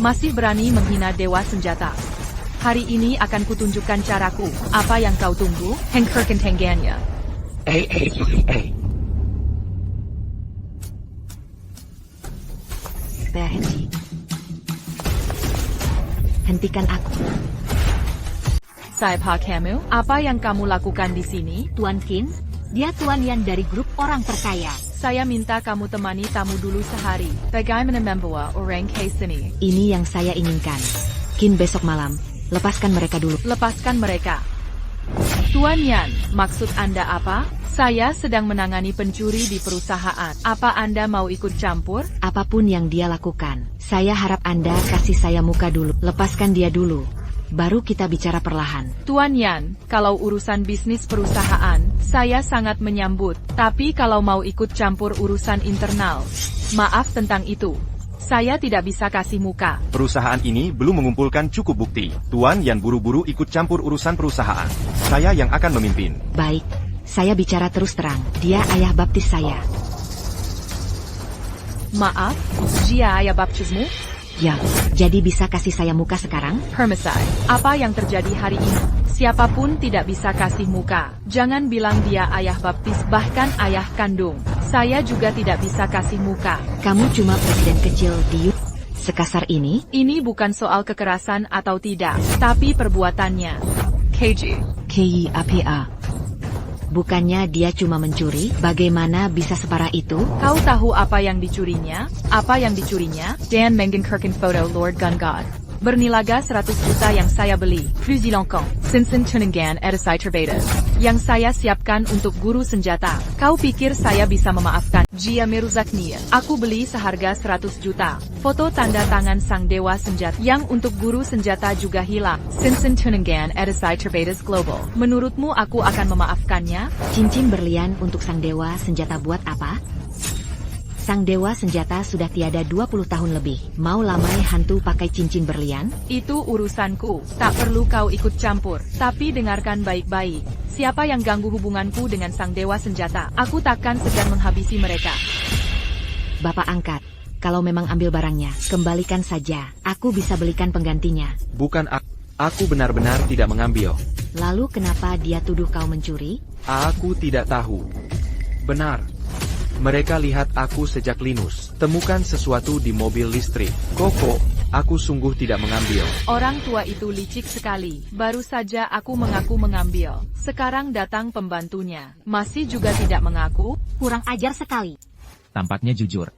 Masih berani menghina Dewa Senjata. Hari ini akan kutunjukkan caraku. Apa yang kau tunggu? Hengkerkan tenggannya. Berhenti. Hentikan aku. Saya kamu, apa yang kamu lakukan di sini? Tuan Qin, dia Tuan Yan dari grup orang terkaya. Saya minta kamu temani tamu dulu sehari. Bagaimana membawa orang ke sini? Ini yang saya inginkan. Qin, besok malam, lepaskan mereka dulu. Lepaskan mereka. Tuan Yan, maksud Anda apa? Saya sedang menangani pencuri di perusahaan. Apa Anda mau ikut campur? Apapun yang dia lakukan, saya harap Anda kasih saya muka dulu. Lepaskan dia dulu. Baru kita bicara perlahan. Tuan Yan, kalau urusan bisnis perusahaan, saya sangat menyambut. Tapi kalau mau ikut campur urusan internal, maaf tentang itu. Saya tidak bisa kasih muka. Perusahaan ini belum mengumpulkan cukup bukti. Tuan Yan buru-buru ikut campur urusan perusahaan. Saya yang akan memimpin. Baik, saya bicara terus terang. Dia ayah baptis saya. Maaf, dia ayah baptismu? Ya, jadi bisa kasih saya muka sekarang? Permisai, apa yang terjadi hari ini? Siapapun tidak bisa kasih muka. Jangan bilang dia ayah baptis, bahkan ayah kandung. Saya juga tidak bisa kasih muka. Kamu cuma presiden kecil di sekasar ini? Ini bukan soal kekerasan atau tidak, tapi perbuatannya. KIAPA. Bukannya dia cuma mencuri? Bagaimana bisa separah itu? Kau tahu apa yang dicurinya? Apa yang dicurinya? Dan Mengenkirchen foto Lord Gun God. Bernilaga 100 juta yang saya beli. Plus Longkong, Sinsen Tunangan Edisai Terbatas. Yang saya siapkan untuk guru senjata. Kau pikir saya bisa memaafkan? Jia meruzaknya. Aku beli seharga 100 juta. Foto tanda tangan sang Dewa Senjata. Yang untuk guru senjata juga hilang. Sinsen Tunangan Edisai Terbatas Global. Menurutmu aku akan memaafkannya? Cincin berlian untuk sang Dewa Senjata buat apa? Sang Dewa Senjata sudah tiada 20 tahun lebih. Mau lamai hantu pakai cincin berlian? Itu urusanku. Tak perlu kau ikut campur. Tapi dengarkan baik-baik. Siapa yang ganggu hubunganku dengan sang Dewa Senjata? Aku takkan segan menghabisi mereka. Bapak angkat. Kalau memang ambil barangnya, kembalikan saja. Aku bisa belikan penggantinya. Bukan aku benar-benar tidak mengambil. Lalu kenapa dia tuduh kau mencuri? Aku tidak tahu. Benar. Mereka lihat aku sejak Linus. Temukan sesuatu di mobil listrik. Koko, aku sungguh tidak mengambil. Orang tua itu licik sekali. Baru saja aku mengaku mengambil. Sekarang datang pembantunya. Masih juga tidak mengaku? Kurang ajar sekali. Tampaknya jujur.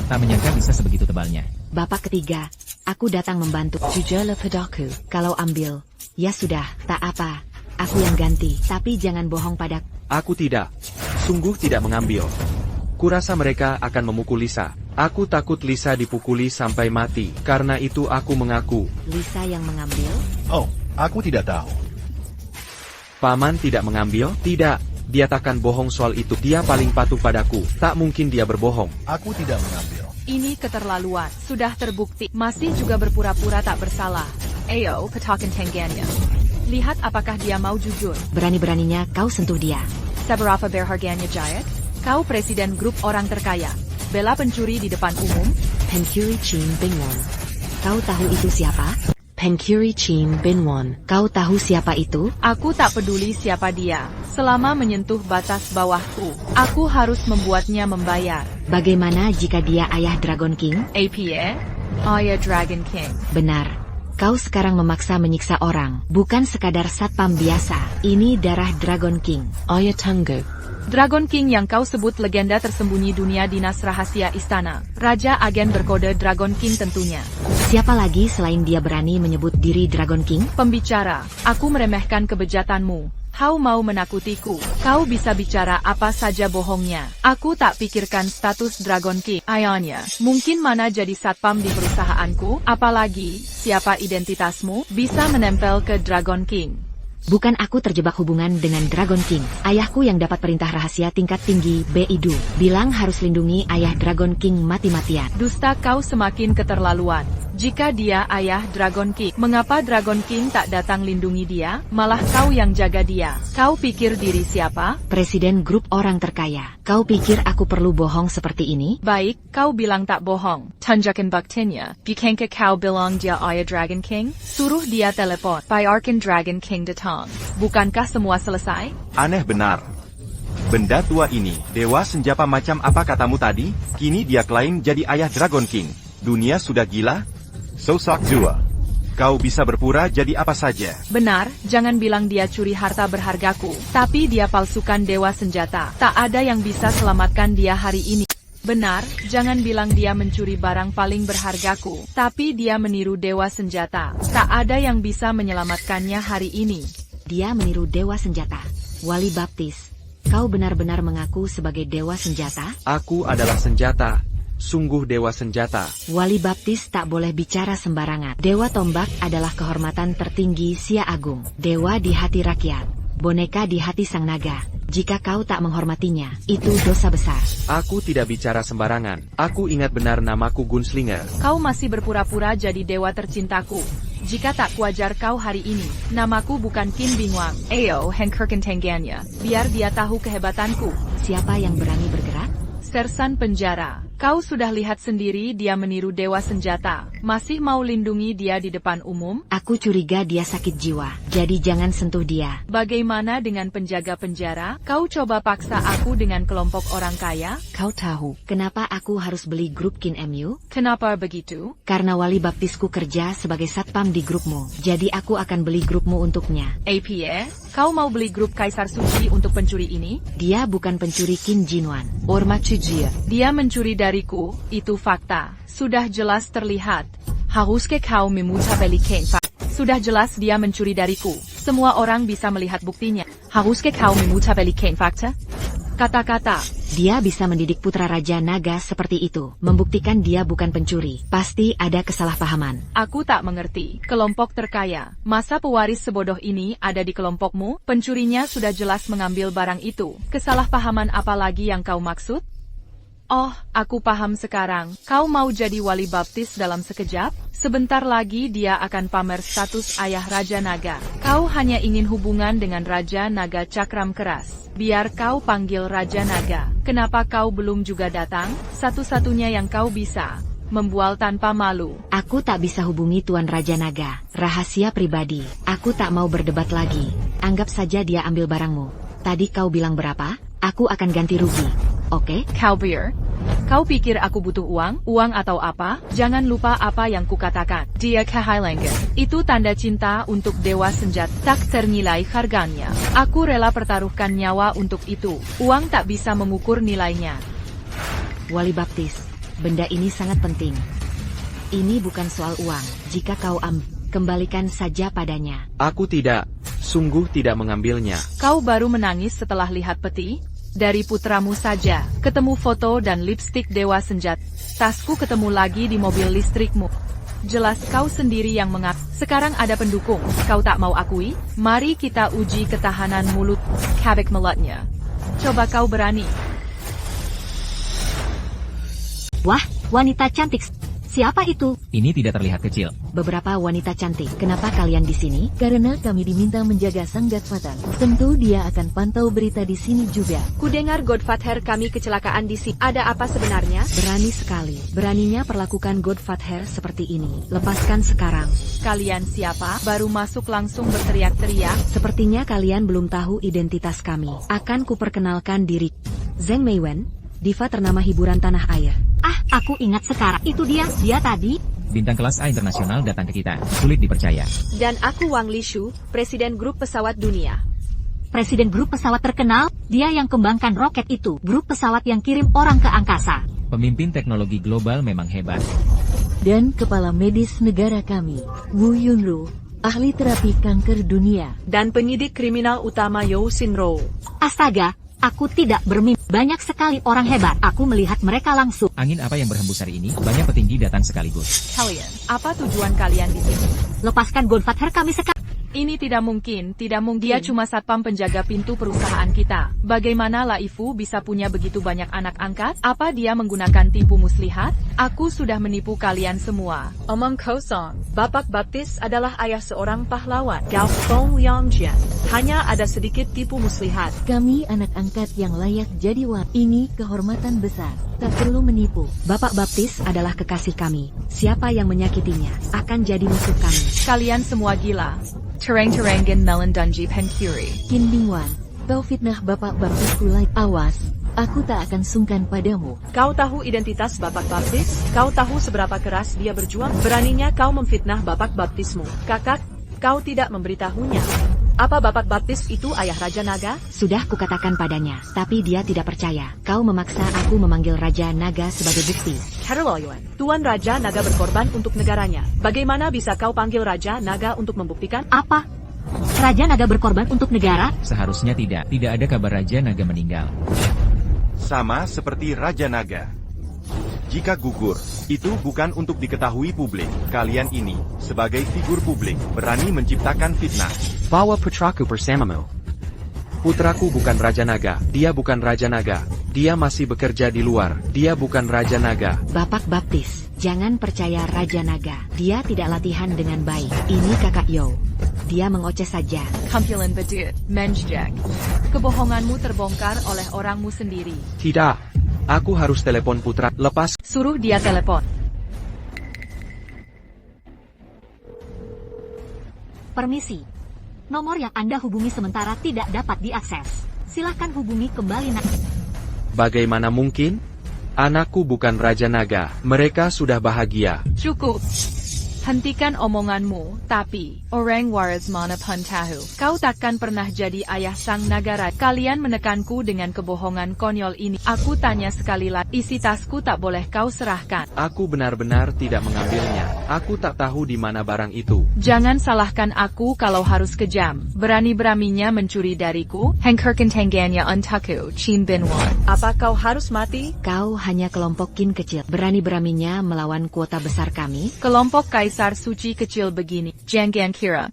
Tak menyangka bisa sebegitu tebalnya. Bapak ketiga, aku datang membantu. Jujur padaku. Kalau ambil, ya sudah, tak apa. Aku yang ganti. Tapi jangan bohong padaku. Aku tidak. Sungguh tidak mengambil. Kurasa mereka akan memukul Lisa. Aku takut Lisa dipukuli sampai mati. Karena itu aku mengaku. Lisa yang mengambil? Oh, aku tidak tahu. Paman tidak mengambil? Tidak. Dia takkan bohong soal itu. Dia paling patuh padaku. Tak mungkin dia berbohong. Aku tidak mengambil. Ini keterlaluan. Sudah terbukti. Masih juga berpura-pura tak bersalah. Ayo, katakan Tangganya. Lihat apakah dia mau jujur. Berani-beraninya kau sentuh dia. Seberapa berharganya Jayat? Kau presiden grup orang terkaya. Bela pencuri di depan umum? Pencuri Chin Binwon. Kau tahu itu siapa? Pencuri Chin Binwon. Kau tahu siapa itu? Aku tak peduli siapa dia. Selama menyentuh batas bawahku, aku harus membuatnya membayar. Bagaimana jika dia ayah Dragon King? APA? Ayah Dragon King. Benar. Kau sekarang memaksa menyiksa orang, bukan sekadar satpam biasa. Ini darah Dragon King. Ayah Tenggu. Dragon King yang kau sebut legenda tersembunyi dunia dinas rahasia istana. Raja agen berkode Dragon King tentunya. Siapa lagi selain dia berani menyebut diri Dragon King? Pembicara, aku meremehkan kebejatanmu. Kau mau menakutiku. Kau bisa bicara apa saja bohongnya. Aku tak pikirkan status Dragon King. Ayahnya, mungkin mana jadi satpam di perusahaanku, apalagi, siapa identitasmu, bisa menempel ke Dragon King. Bukan aku terjebak hubungan dengan Dragon King. Ayahku yang dapat perintah rahasia tingkat tinggi, Beidu, bilang harus lindungi ayah Dragon King mati-matian. Dusta, kau semakin keterlaluan. Jika dia ayah Dragon King, mengapa Dragon King tak datang lindungi dia? Malah kau yang jaga dia. Kau pikir diri siapa? Presiden grup orang terkaya. Kau pikir aku perlu bohong seperti ini? Baik, kau bilang tak bohong. Tunjukkan buktinya. Bukankah kau bilang dia ayah Dragon King? Suruh dia telepon. Biarkan Dragon King datang. Bukankah semua selesai? Aneh benar. Benda tua ini, dewa senjata macam apa katamu tadi? Kini dia klaim jadi ayah Dragon King. Dunia sudah gila? Sosak Zua. Kau bisa berpura jadi apa saja. Benar, jangan bilang dia curi harta berhargaku. Tapi dia palsukan dewa senjata. Tak ada yang bisa selamatkan dia hari ini. Benar, jangan bilang dia mencuri barang paling berhargaku. Tapi dia meniru dewa senjata. Tak ada yang bisa menyelamatkannya hari ini. Dia meniru dewa senjata. Wali Baptis, kau benar-benar mengaku sebagai dewa senjata? Aku adalah senjata. Sungguh dewa senjata. Wali Baptis tak boleh bicara sembarangan. Dewa tombak adalah kehormatan tertinggi Sia Agung. Dewa di hati rakyat. Boneka di hati sang naga. Jika kau tak menghormatinya, itu dosa besar. Aku tidak bicara sembarangan. Aku ingat benar namaku Gunslinger. Kau masih berpura-pura jadi dewa tercintaku. Jika tak wajar kau hari ini, namaku bukan Kim Bingwang. Ayo, hengkerkan Tangganya. Biar dia tahu kehebatanku. Siapa yang berani bergerak? Sersan penjara. Kau sudah lihat sendiri dia meniru dewa senjata. Masih mau lindungi dia di depan umum? Aku curiga dia sakit jiwa. Jadi jangan sentuh dia. Bagaimana dengan penjaga penjara? Kau coba paksa aku dengan kelompok orang kaya? Kau tahu kenapa aku harus beli grup Kin MU? Kenapa begitu? Karena wali baptisku kerja sebagai satpam di grupmu. Jadi aku akan beli grupmu untuknya. APA? Kau mau beli grup Kaisar Suci untuk pencuri ini? Dia bukan pencuri Qin Jinwan. Orma Chujia. Dia mencuri dariku, itu fakta. Sudah jelas terlihat. Haruskah kau memutabelikan fakta? Sudah jelas dia mencuri dariku. Semua orang bisa melihat buktinya. Haruskah kau memutabelikan fakta? Kata-kata. Dia bisa mendidik putra Raja Naga seperti itu. Membuktikan dia bukan pencuri. Pasti ada kesalahpahaman. Aku tak mengerti. Kelompok terkaya. Masa pewaris sebodoh ini ada di kelompokmu? Pencurinya sudah jelas mengambil barang itu. Kesalahpahaman apa lagi yang kau maksud? Oh, aku paham sekarang. Kau mau jadi wali baptis dalam sekejap? Sebentar lagi dia akan pamer status ayah Raja Naga. Kau hanya ingin hubungan dengan Raja Naga Cakram Keras. Biar kau panggil Raja Naga. Kenapa kau belum juga datang? Satu-satunya yang kau bisa. Membual tanpa malu. Aku tak bisa hubungi Tuan Raja Naga. Rahasia pribadi. Aku tak mau berdebat lagi. Anggap saja dia ambil barangmu. Tadi kau bilang berapa? Aku akan ganti rugi. Oke? Kau beer? Kau pikir aku butuh uang? Uang atau apa? Jangan lupa apa yang kukatakan. Dia kehilangan. Itu tanda cinta untuk dewa senjata. Tak ternilai harganya. Aku rela pertaruhkan nyawa untuk itu. Uang tak bisa mengukur nilainya. Wali Baptis, benda ini sangat penting. Ini bukan soal uang. Jika kau kembalikan saja padanya. Aku tidak. Sungguh tidak mengambilnya. Kau baru menangis setelah lihat peti? Dari putramu saja, ketemu foto dan lipstik dewa senjata. Tasku ketemu lagi di mobil listrikmu. Jelas kau sendiri yang mengaku. Sekarang ada pendukung, kau tak mau akui? Mari kita uji ketahanan mulut. Kabik mulutnya. Coba kau berani. Wah, wanita cantik. Siapa itu? Ini tidak terlihat kecil. Beberapa wanita cantik. Kenapa kalian di sini? Karena kami diminta menjaga Sang Godfather. Tentu dia akan pantau berita di sini juga. Kudengar Godfather kami kecelakaan di sini. Ada apa sebenarnya? Berani sekali. Beraninya perlakukan Godfather seperti ini. Lepaskan sekarang. Kalian siapa? Baru masuk langsung berteriak-teriak. Sepertinya kalian belum tahu identitas kami. Akan kuperkenalkan diri. Zheng Meiwen, diva ternama hiburan tanah air. Ah, aku ingat sekarang. Itu dia tadi. Bintang kelas A internasional datang ke kita. Sulit dipercaya. Dan aku Wang Lishu, Presiden Grup Pesawat Dunia. Presiden grup pesawat terkenal, dia yang kembangkan roket itu. Grup pesawat yang kirim orang ke angkasa. Pemimpin teknologi global memang hebat. Dan kepala medis negara kami, Wu Yunru, ahli terapi kanker dunia. Dan penyidik kriminal utama Yao Xinrou. Astaga, aku tidak bermimpi. Banyak sekali orang hebat. Aku melihat mereka langsung. Angin apa yang berhembus hari ini? Banyak petinggi datang sekaligus. Kalian, apa tujuan kalian di sini? Lepaskan Godfather kami sekarang. Ini tidak mungkin. Dia cuma satpam penjaga pintu perusahaan kita. Bagaimana Laifu bisa punya begitu banyak anak angkat? Apa dia menggunakan tipu muslihat? Aku sudah menipu kalian semua. Omong kosong. Bapak Baptis adalah ayah seorang pahlawan. Gao Feng Liangjian. Hanya ada sedikit tipu muslihat. Kami anak angkat yang layak jadi Ini kehormatan besar. Tak perlu menipu. Bapak Baptis adalah kekasih kami. Siapa yang menyakitinya akan jadi musuh kami. Kalian semua gila. Terang-terangan Melon Dunji Penkuri. Qin Bingwan, kau fitnah Bapak Baptisku lagi. Awas, aku tak akan sungkan padamu. Kau tahu identitas Bapak Baptis? Kau tahu seberapa keras dia berjuang? Beraninya kau memfitnah Bapak Baptismu. Kakak, kau tidak memberitahunya. Apa Bapak Baptis itu ayah Raja Naga? Sudah kukatakan padanya, tapi dia tidak percaya. Kau memaksa aku memanggil Raja Naga sebagai bukti. Caroline, Tuan Raja Naga berkorban untuk negaranya. Bagaimana bisa kau panggil Raja Naga untuk membuktikan? Apa? Raja Naga berkorban untuk negara? Seharusnya tidak. Tidak ada kabar Raja Naga meninggal. Sama seperti Raja Naga. Jika gugur, itu bukan untuk diketahui publik. Kalian ini, sebagai figur publik, berani menciptakan fitnah. Bawa putraku bersamamu. Putraku bukan Raja Naga. Dia bukan Raja Naga. Dia masih bekerja di luar. Dia bukan Raja Naga. Bapak Baptis, jangan percaya Raja Naga. Dia tidak latihan dengan baik. Ini kakak Yo. Dia mengoceh saja. Kumpulan bedut, menjek. Kebohonganmu terbongkar oleh orangmu sendiri. Tidak. Aku harus telepon putra. Lepas. Suruh dia telepon. Permisi. Nomor yang Anda hubungi sementara tidak dapat diakses. Silahkan hubungi kembali nanti. Bagaimana mungkin? Anakku bukan Raja Naga. Mereka sudah bahagia. Cukup. Hentikan omonganmu, tapi, orang waras mana pun tahu. Kau takkan pernah jadi ayah sang nagara. Kalian menekanku dengan kebohongan konyol ini. Aku tanya sekali lagi, isi tasku tak boleh kau serahkan. Aku benar-benar tidak mengambilnya. Aku tak tahu di mana barang itu. Jangan salahkan aku kalau harus kejam. Berani-beraninya mencuri dariku. Hengkerkan tangganya untukku, Qin Bingwan. Apa kau harus mati? Kau hanya kelompok Qin kecil. Berani-beraninya melawan kuota besar kami. Kelompok Kaisar Suci kecil begini, jangan kira.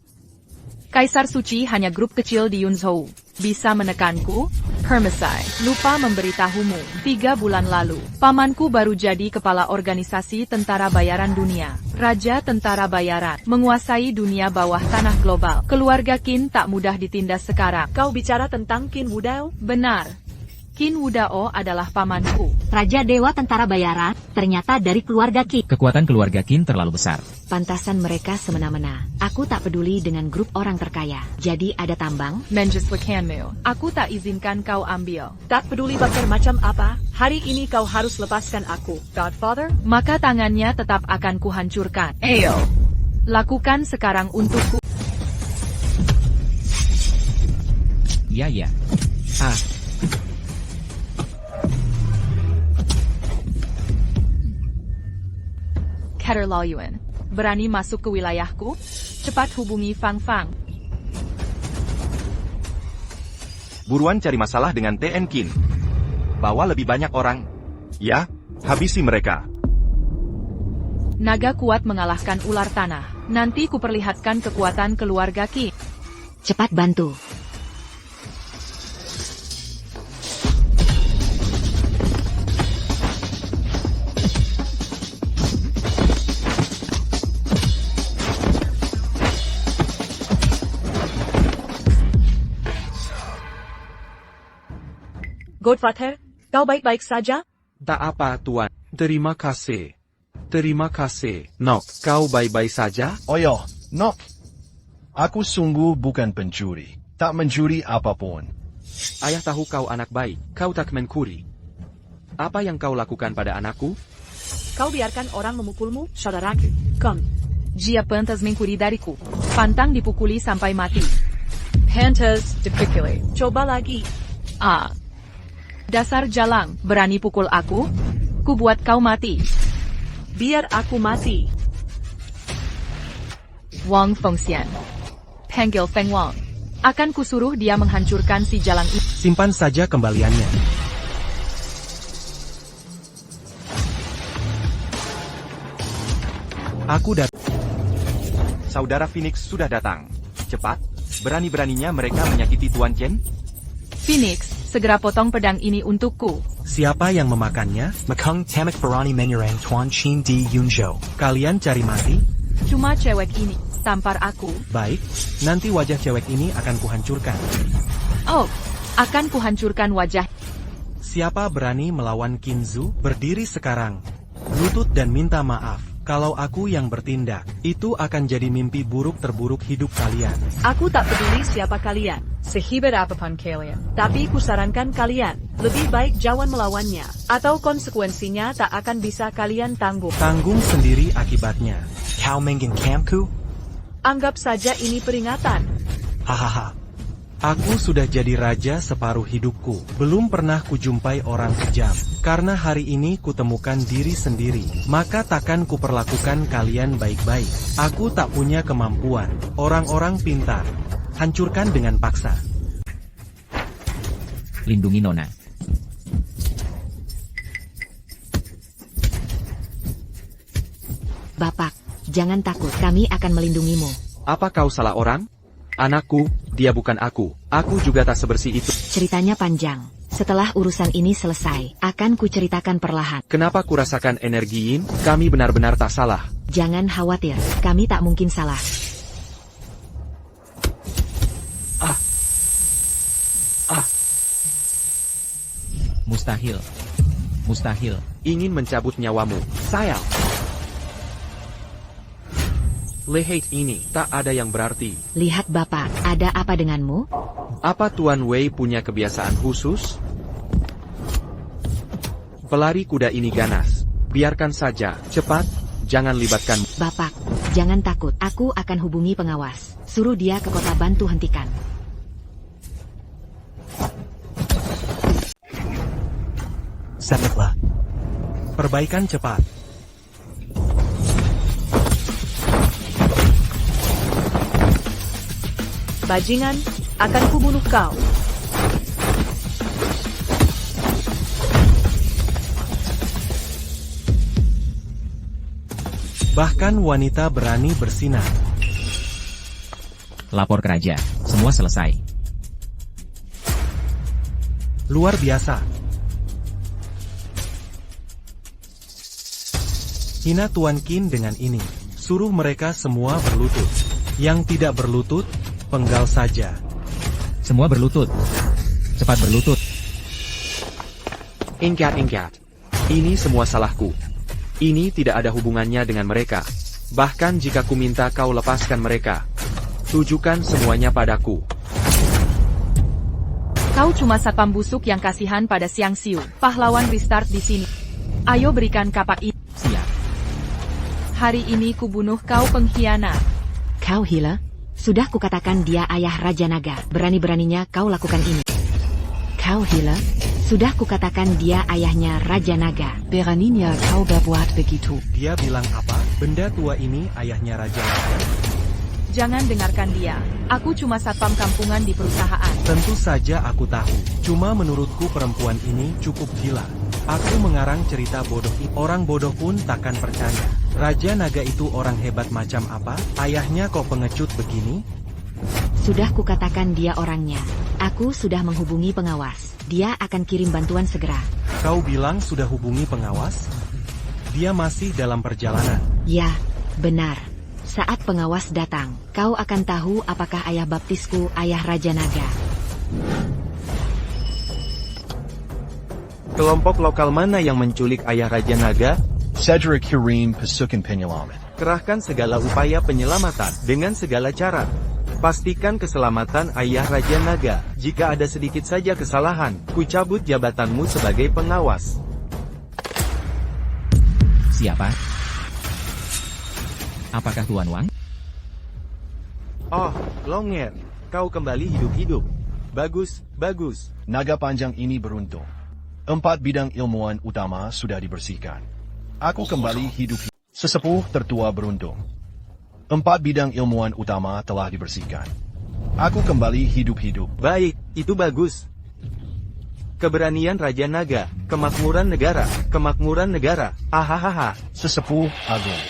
Kaisar Suci hanya grup kecil di Yunzhou. Bisa menekanku? Permesai, lupa memberitahumu. 3 bulan lalu, pamanku baru jadi kepala organisasi tentara bayaran dunia. Raja tentara bayaran, menguasai dunia bawah tanah global. Keluarga Qin tak mudah ditindas sekarang. Kau bicara tentang Qin Wudao? Benar. Qin Wudao adalah pamanku. Raja Dewa Tentara Bayaran, ternyata dari keluarga Qin. Kekuatan keluarga Qin terlalu besar. Pantasan mereka semena-mena. Aku tak peduli dengan grup orang terkaya. Jadi ada tambang. Menjelaskanmu. Aku tak izinkan kau ambil. Tak peduli bakar macam apa, hari ini kau harus lepaskan aku, Godfather. Maka tangannya tetap akan kuhancurkan. Ayo. Lakukan sekarang untukku. Ya. Ah. Keterlaluan. Berani masuk ke wilayahku? Cepat hubungi Fang Fang. Buruan cari masalah dengan TN Qin. Bawa lebih banyak orang. Ya, habisi mereka. Naga kuat mengalahkan ular tanah. Nanti kuperlihatkan kekuatan keluarga Qin. Cepat bantu. Godfather, kau baik-baik saja? Tak apa, Tuan. Terima kasih. Terima kasih. Nok, kau baik-baik saja? Oyo, Nok. Aku sungguh bukan pencuri. Tak mencuri apapun. Ayah tahu kau anak baik, kau tak mencuri. Apa yang kau lakukan pada anakku? Kau biarkan orang memukulmu, saudaraku. Kom. Dia pantas mencuri dariku. Pantang dipukuli sampai mati. Pantas dipukuli. Coba lagi. Ah. Dasar jalang, berani pukul aku? Ku buat kau mati. Biar aku mati. Wang Fengxian. Panggil Feng Wang. Akan kusuruh dia menghancurkan si jalang itu. Simpan saja kembaliannya. Aku datang. Saudara Phoenix sudah datang. Cepat, berani-beraninya mereka menyakiti Tuan Chen? Phoenix, segera potong pedang ini untukku. Siapa yang memakannya? Makung Tamak Barani Menyerang Tuan Chin Di Yunzhou. Kalian cari mati? Cuma cewek ini, tampar aku. Baik, nanti wajah cewek ini akan kuhancurkan. Oh, akan kuhancurkan wajah. Siapa berani melawan Kinzu? Berdiri sekarang. Lutut dan minta maaf. Kalau aku yang bertindak, itu akan jadi mimpi buruk terburuk hidup kalian. Aku tak peduli siapa kalian. Sehebat apapun kalian. Tapi kusarankan kalian, lebih baik jangan melawannya. Atau konsekuensinya tak akan bisa kalian tanggung. Tanggung sendiri akibatnya. Kau mengen campku? Anggap saja ini peringatan. Hahaha. Aku sudah jadi raja separuh hidupku. Belum pernah kujumpai orang kejam. Karena hari ini kutemukan diri sendiri. Maka takkan kuperlakukan kalian baik-baik. Aku tak punya kemampuan. Orang-orang pintar. Hancurkan dengan paksa. Lindungi Nona. Bapak, jangan takut, kami akan melindungimu. Apa kau salah orang? Anakku, dia bukan aku. Aku juga tak sebersih itu. Ceritanya panjang. Setelah urusan ini selesai, akan kuceritakan perlahan. Kenapa kurasakan energi yin? Kami benar-benar tak salah. Jangan khawatir, kami tak mungkin salah. Mustahil. Mustahil. Ingin mencabut nyawamu. Sayang. Lehate ini tak ada yang berarti. Lihat Bapak, ada apa denganmu? Apa Tuan Wei punya kebiasaan khusus? Pelari kuda ini ganas. Biarkan saja, cepat, jangan libatkan. Bapak, jangan takut, aku akan hubungi pengawas. Suruh dia ke kota bantu hentikan. Sepatlah. Perbaikan cepat. Bajingan, akan kubunuh kau. Bahkan wanita berani bersinar. Lapor ke raja. Semua selesai. Luar biasa. Hina Tuan Qin dengan ini. Suruh mereka semua berlutut. Yang tidak berlutut, penggal saja. Semua berlutut. Cepat berlutut. Ingat. Ini semua salahku. Ini tidak ada hubungannya dengan mereka. Bahkan jika ku minta kau lepaskan mereka, tujukan semuanya padaku. Kau cuma satpam busuk yang kasihan pada Siang Siu. Pahlawan restart di sini. Ayo berikan kapak itu. Siap. Hari ini kubunuh kau pengkhianat. Kau hila? Sudah kukatakan dia ayah Raja Naga. Berani-beraninya kau lakukan ini. Kau hila? Sudah kukatakan dia ayahnya Raja Naga. Beraninya kau berbuat begitu. Dia bilang apa? Benda tua ini ayahnya Raja Naga? Jangan dengarkan dia. Aku cuma satpam kampungan di perusahaan. Tentu saja aku tahu. Cuma menurutku perempuan ini cukup gila. Aku mengarang cerita bodoh ini. Orang bodoh pun takkan percaya. Raja Naga itu orang hebat macam apa? Ayahnya kok pengecut begini? Sudah kukatakan dia orangnya. Aku sudah menghubungi pengawas. Dia akan kirim bantuan segera. Kau bilang sudah hubungi pengawas? Dia masih dalam perjalanan. Ya, benar. Saat pengawas datang, kau akan tahu apakah ayah baptisku ayah Raja Naga. Kelompok lokal mana yang menculik ayah Raja Naga? Segera kirim pasukan penyelamat. Kerahkan segala upaya penyelamatan dengan segala cara. Pastikan keselamatan ayah Raja Naga. Jika ada sedikit saja kesalahan, ku cabut jabatanmu sebagai pengawas. Siapa? Apakah Tuan Wang? Oh, Longer. Kau kembali hidup-hidup. Bagus, bagus. Naga panjang ini beruntung. 4 bidang ilmuwan utama sudah dibersihkan. Aku kembali hidup. Sesepuh tertua beruntung. 4 bidang ilmuwan utama telah dibersihkan. Aku kembali hidup-hidup. Baik, itu bagus. Keberanian Raja Naga, kemakmuran negara, ahahaha. Sesepuh agung.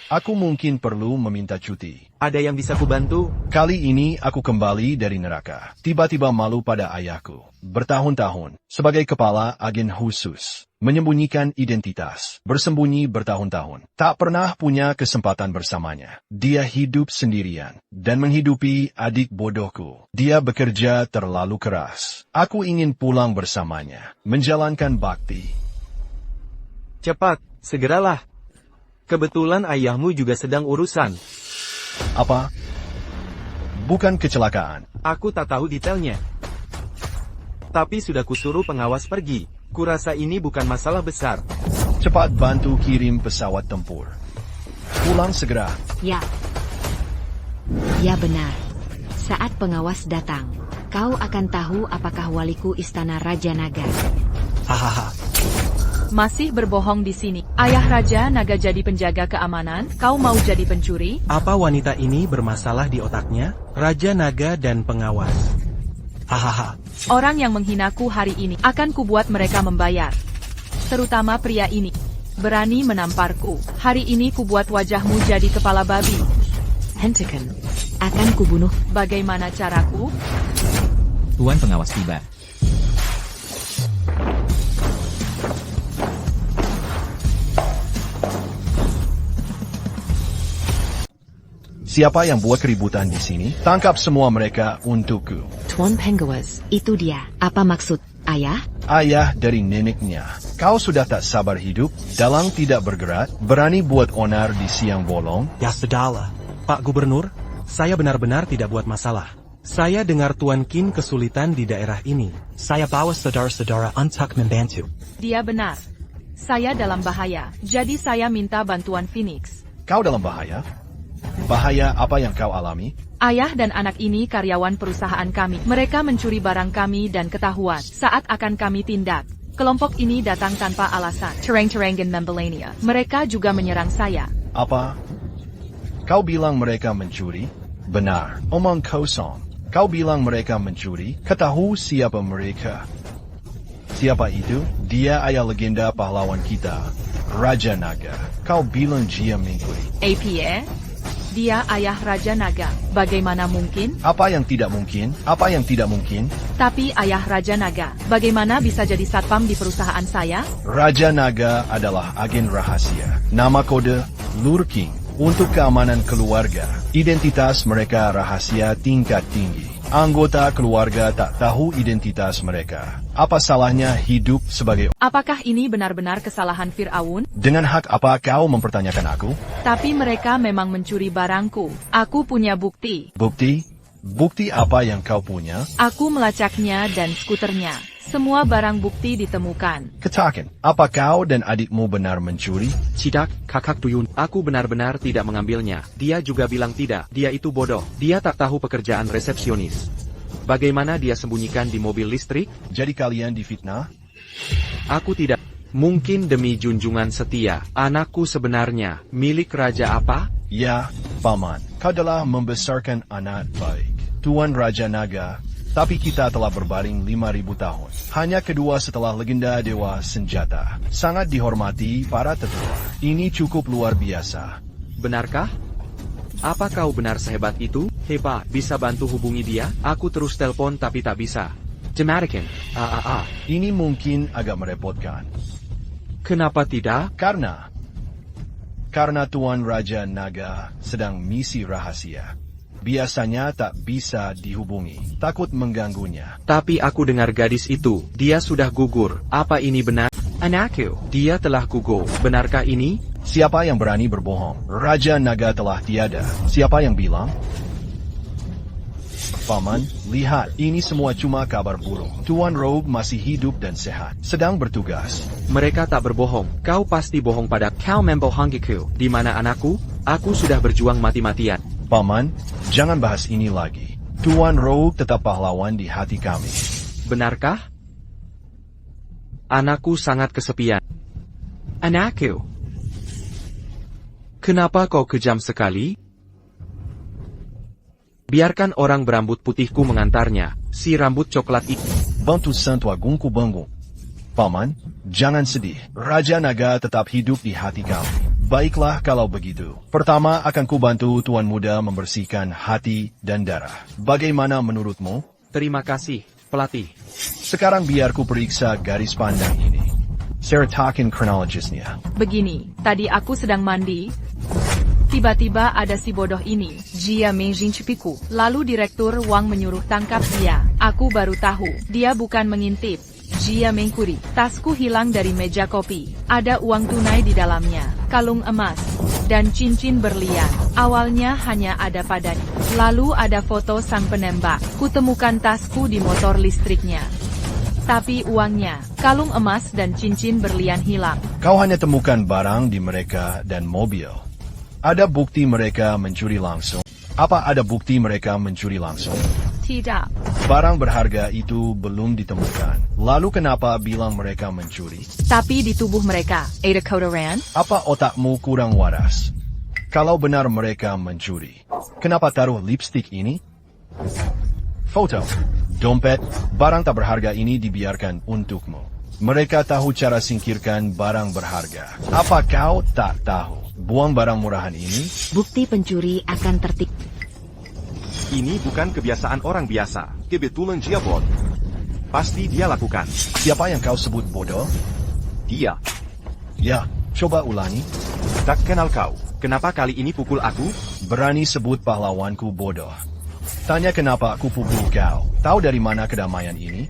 Aku mungkin perlu meminta cuti. Ada yang bisa kubantu? Kali ini aku kembali dari neraka. Tiba-tiba malu pada ayahku. Bertahun-tahun, sebagai kepala agen khusus. Menyembunyikan identitas. Bersembunyi bertahun-tahun. Tak pernah punya kesempatan bersamanya. Dia hidup sendirian. Dan menghidupi adik bodohku. Dia bekerja terlalu keras. Aku ingin pulang bersamanya. Menjalankan bakti. Cepat, segeralah. Kebetulan ayahmu juga sedang urusan. Apa? Bukan kecelakaan. Aku tak tahu detailnya. Tapi sudah kusuruh pengawas pergi. Kurasa ini bukan masalah besar. Cepat bantu kirim pesawat tempur. Pulang segera. Ya. Ya benar. Saat pengawas datang, kau akan tahu apakah waliku Istana Raja Naga. Hahaha. Masih berbohong di sini. Ayah Raja Naga jadi penjaga keamanan, kau mau jadi pencuri? Apa wanita ini bermasalah di otaknya? Raja Naga dan pengawas. Hahaha. Orang yang menghinaku hari ini akan kubuat mereka membayar. Terutama pria ini. Berani menamparku. Hari ini kubuat wajahmu jadi kepala babi. Hentikan. Akan kubunuh. Bagaimana caraku? Tuan pengawas tiba. Siapa yang buat keributan di sini? Tangkap semua mereka untukku. Tuan Pengawas, itu dia. Apa maksud, ayah? Ayah dari neneknya. Kau sudah tak sabar hidup, dalang tidak bergerak, berani buat onar di siang bolong. Ya sudahlah. Pak Gubernur, saya benar-benar tidak buat masalah. Saya dengar Tuan Qin kesulitan di daerah ini. Saya bawa saudara-saudara untuk membantu. Dia benar. Saya dalam bahaya, jadi saya minta bantuan Phoenix. Kau dalam bahaya? Bahaya apa yang kau alami? Ayah dan anak ini karyawan perusahaan kami. Mereka mencuri barang kami dan ketahuan saat akan kami tindak. Kelompok ini datang tanpa alasan. Terang-terangan Membelania. Mereka juga menyerang saya. Apa? Kau bilang mereka mencuri? Benar. Omong kosong. Kau bilang mereka mencuri? Ketahu siapa mereka? Siapa itu? Dia ayah legenda pahlawan kita. Raja Naga. Kau bilang dia mengikuti. APA? Dia ayah Raja Naga. Bagaimana mungkin? Apa yang tidak mungkin? Apa yang tidak mungkin? Tapi ayah Raja Naga, bagaimana bisa jadi satpam di perusahaan saya? Raja Naga adalah agen rahasia. Nama kode Lur King. Untuk keamanan keluarga. Identitas mereka rahasia tingkat tinggi. Anggota keluarga tak tahu identitas mereka. Apa salahnya hidup sebagai... Apakah ini benar-benar kesalahan Firaun? Dengan hak apa kau mempertanyakan aku? Tapi mereka memang mencuri barangku. Aku punya bukti. Bukti? Bukti apa yang kau punya? Aku melacaknya dan skuternya. Semua barang bukti ditemukan. Katakan, apa kau dan adikmu benar mencuri? Tidak, kakak Tuyun. Aku benar-benar tidak mengambilnya. Dia juga bilang tidak. Dia itu bodoh. Dia tak tahu pekerjaan resepsionis. Bagaimana dia sembunyikan di mobil listrik? Jadi kalian difitnah? Aku tidak. Mungkin demi junjungan setia. Anakku sebenarnya milik raja apa? Ya, Paman. Kau telah membesarkan anak baik. Tuan Raja Naga. Tapi kita telah berbaring 5.000 tahun. Hanya kedua setelah legenda Dewa Senjata. Sangat dihormati para tetua. Ini cukup luar biasa. Benarkah? Apa kau benar sehebat itu? Hepa, bisa bantu hubungi dia? Aku terus telepon tapi tak bisa. Jemarikan. Ini mungkin agak merepotkan. Kenapa tidak? Karena Tuan Raja Naga sedang misi rahasia. biasanya tak bisa dihubungi. Takut mengganggunya. Tapi aku dengar gadis itu, dia sudah gugur. Apa ini benar? Anakku, dia telah gugur. Benarkah ini? Siapa yang berani berbohong? Raja Naga telah tiada. Siapa yang bilang? Paman, lihat, ini semua cuma kabar buruk. Tuan Rogue masih hidup dan sehat, sedang bertugas. Mereka tak berbohong. Kau pasti bohong pada kau membohongiku. Di mana anakku? Aku sudah berjuang mati-matian. Paman, jangan bahas ini lagi. Tuan Rogue tetap pahlawan di hati kami. Benarkah? Anakku sangat kesepian. Anakku, kenapa kau kejam sekali? Biarkan orang berambut putihku mengantarnya, si rambut coklat itu. Bantu Santo Agungku Bangung. Paman, jangan sedih. Raja Naga tetap hidup di hati kami. Baiklah kalau begitu. Pertama akan kubantu Tuan Muda membersihkan hati dan darah. Bagaimana menurutmu? Terima kasih, pelatih. Sekarang biar ku periksa garis pandang ini. Sertakan kronologisnya. Begini, tadi aku sedang mandi. Tiba-tiba ada si bodoh ini, Jia Mei Jinchipiku. Lalu Direktur Wang menyuruh tangkap dia. Aku baru tahu, dia bukan mengintip. Jia Mengkuri, tasku hilang dari meja kopi. Ada uang tunai di dalamnya, kalung emas, dan cincin berlian. Awalnya hanya ada padanya. Lalu ada foto sang penembak. Kutemukan tasku di motor listriknya. Tapi uangnya, kalung emas dan cincin berlian hilang. Kau hanya temukan barang di mereka dan mobil. Ada bukti mereka mencuri langsung? Apa ada bukti mereka mencuri langsung? Tidak. Barang berharga itu belum ditemukan. Lalu kenapa bilang mereka mencuri? Tapi di tubuh mereka, ada kotoran? Apa otakmu kurang waras? Kalau benar mereka mencuri, kenapa taruh lipstik ini? Foto, dompet, barang tak berharga ini dibiarkan untukmu. Mereka tahu cara singkirkan barang berharga. Apa kau tak tahu? Buang barang murahan ini? Bukti pencuri akan tertip. Ini bukan kebiasaan orang biasa. Kebetulan dia bodoh. Pasti dia lakukan. Siapa yang kau sebut bodoh? Dia. Ya, coba ulangi. Tak kenal kau. Kenapa kali ini pukul aku? Berani sebut pahlawanku bodoh. Tanya kenapa aku pukul kau. Tahu dari mana kedamaian ini?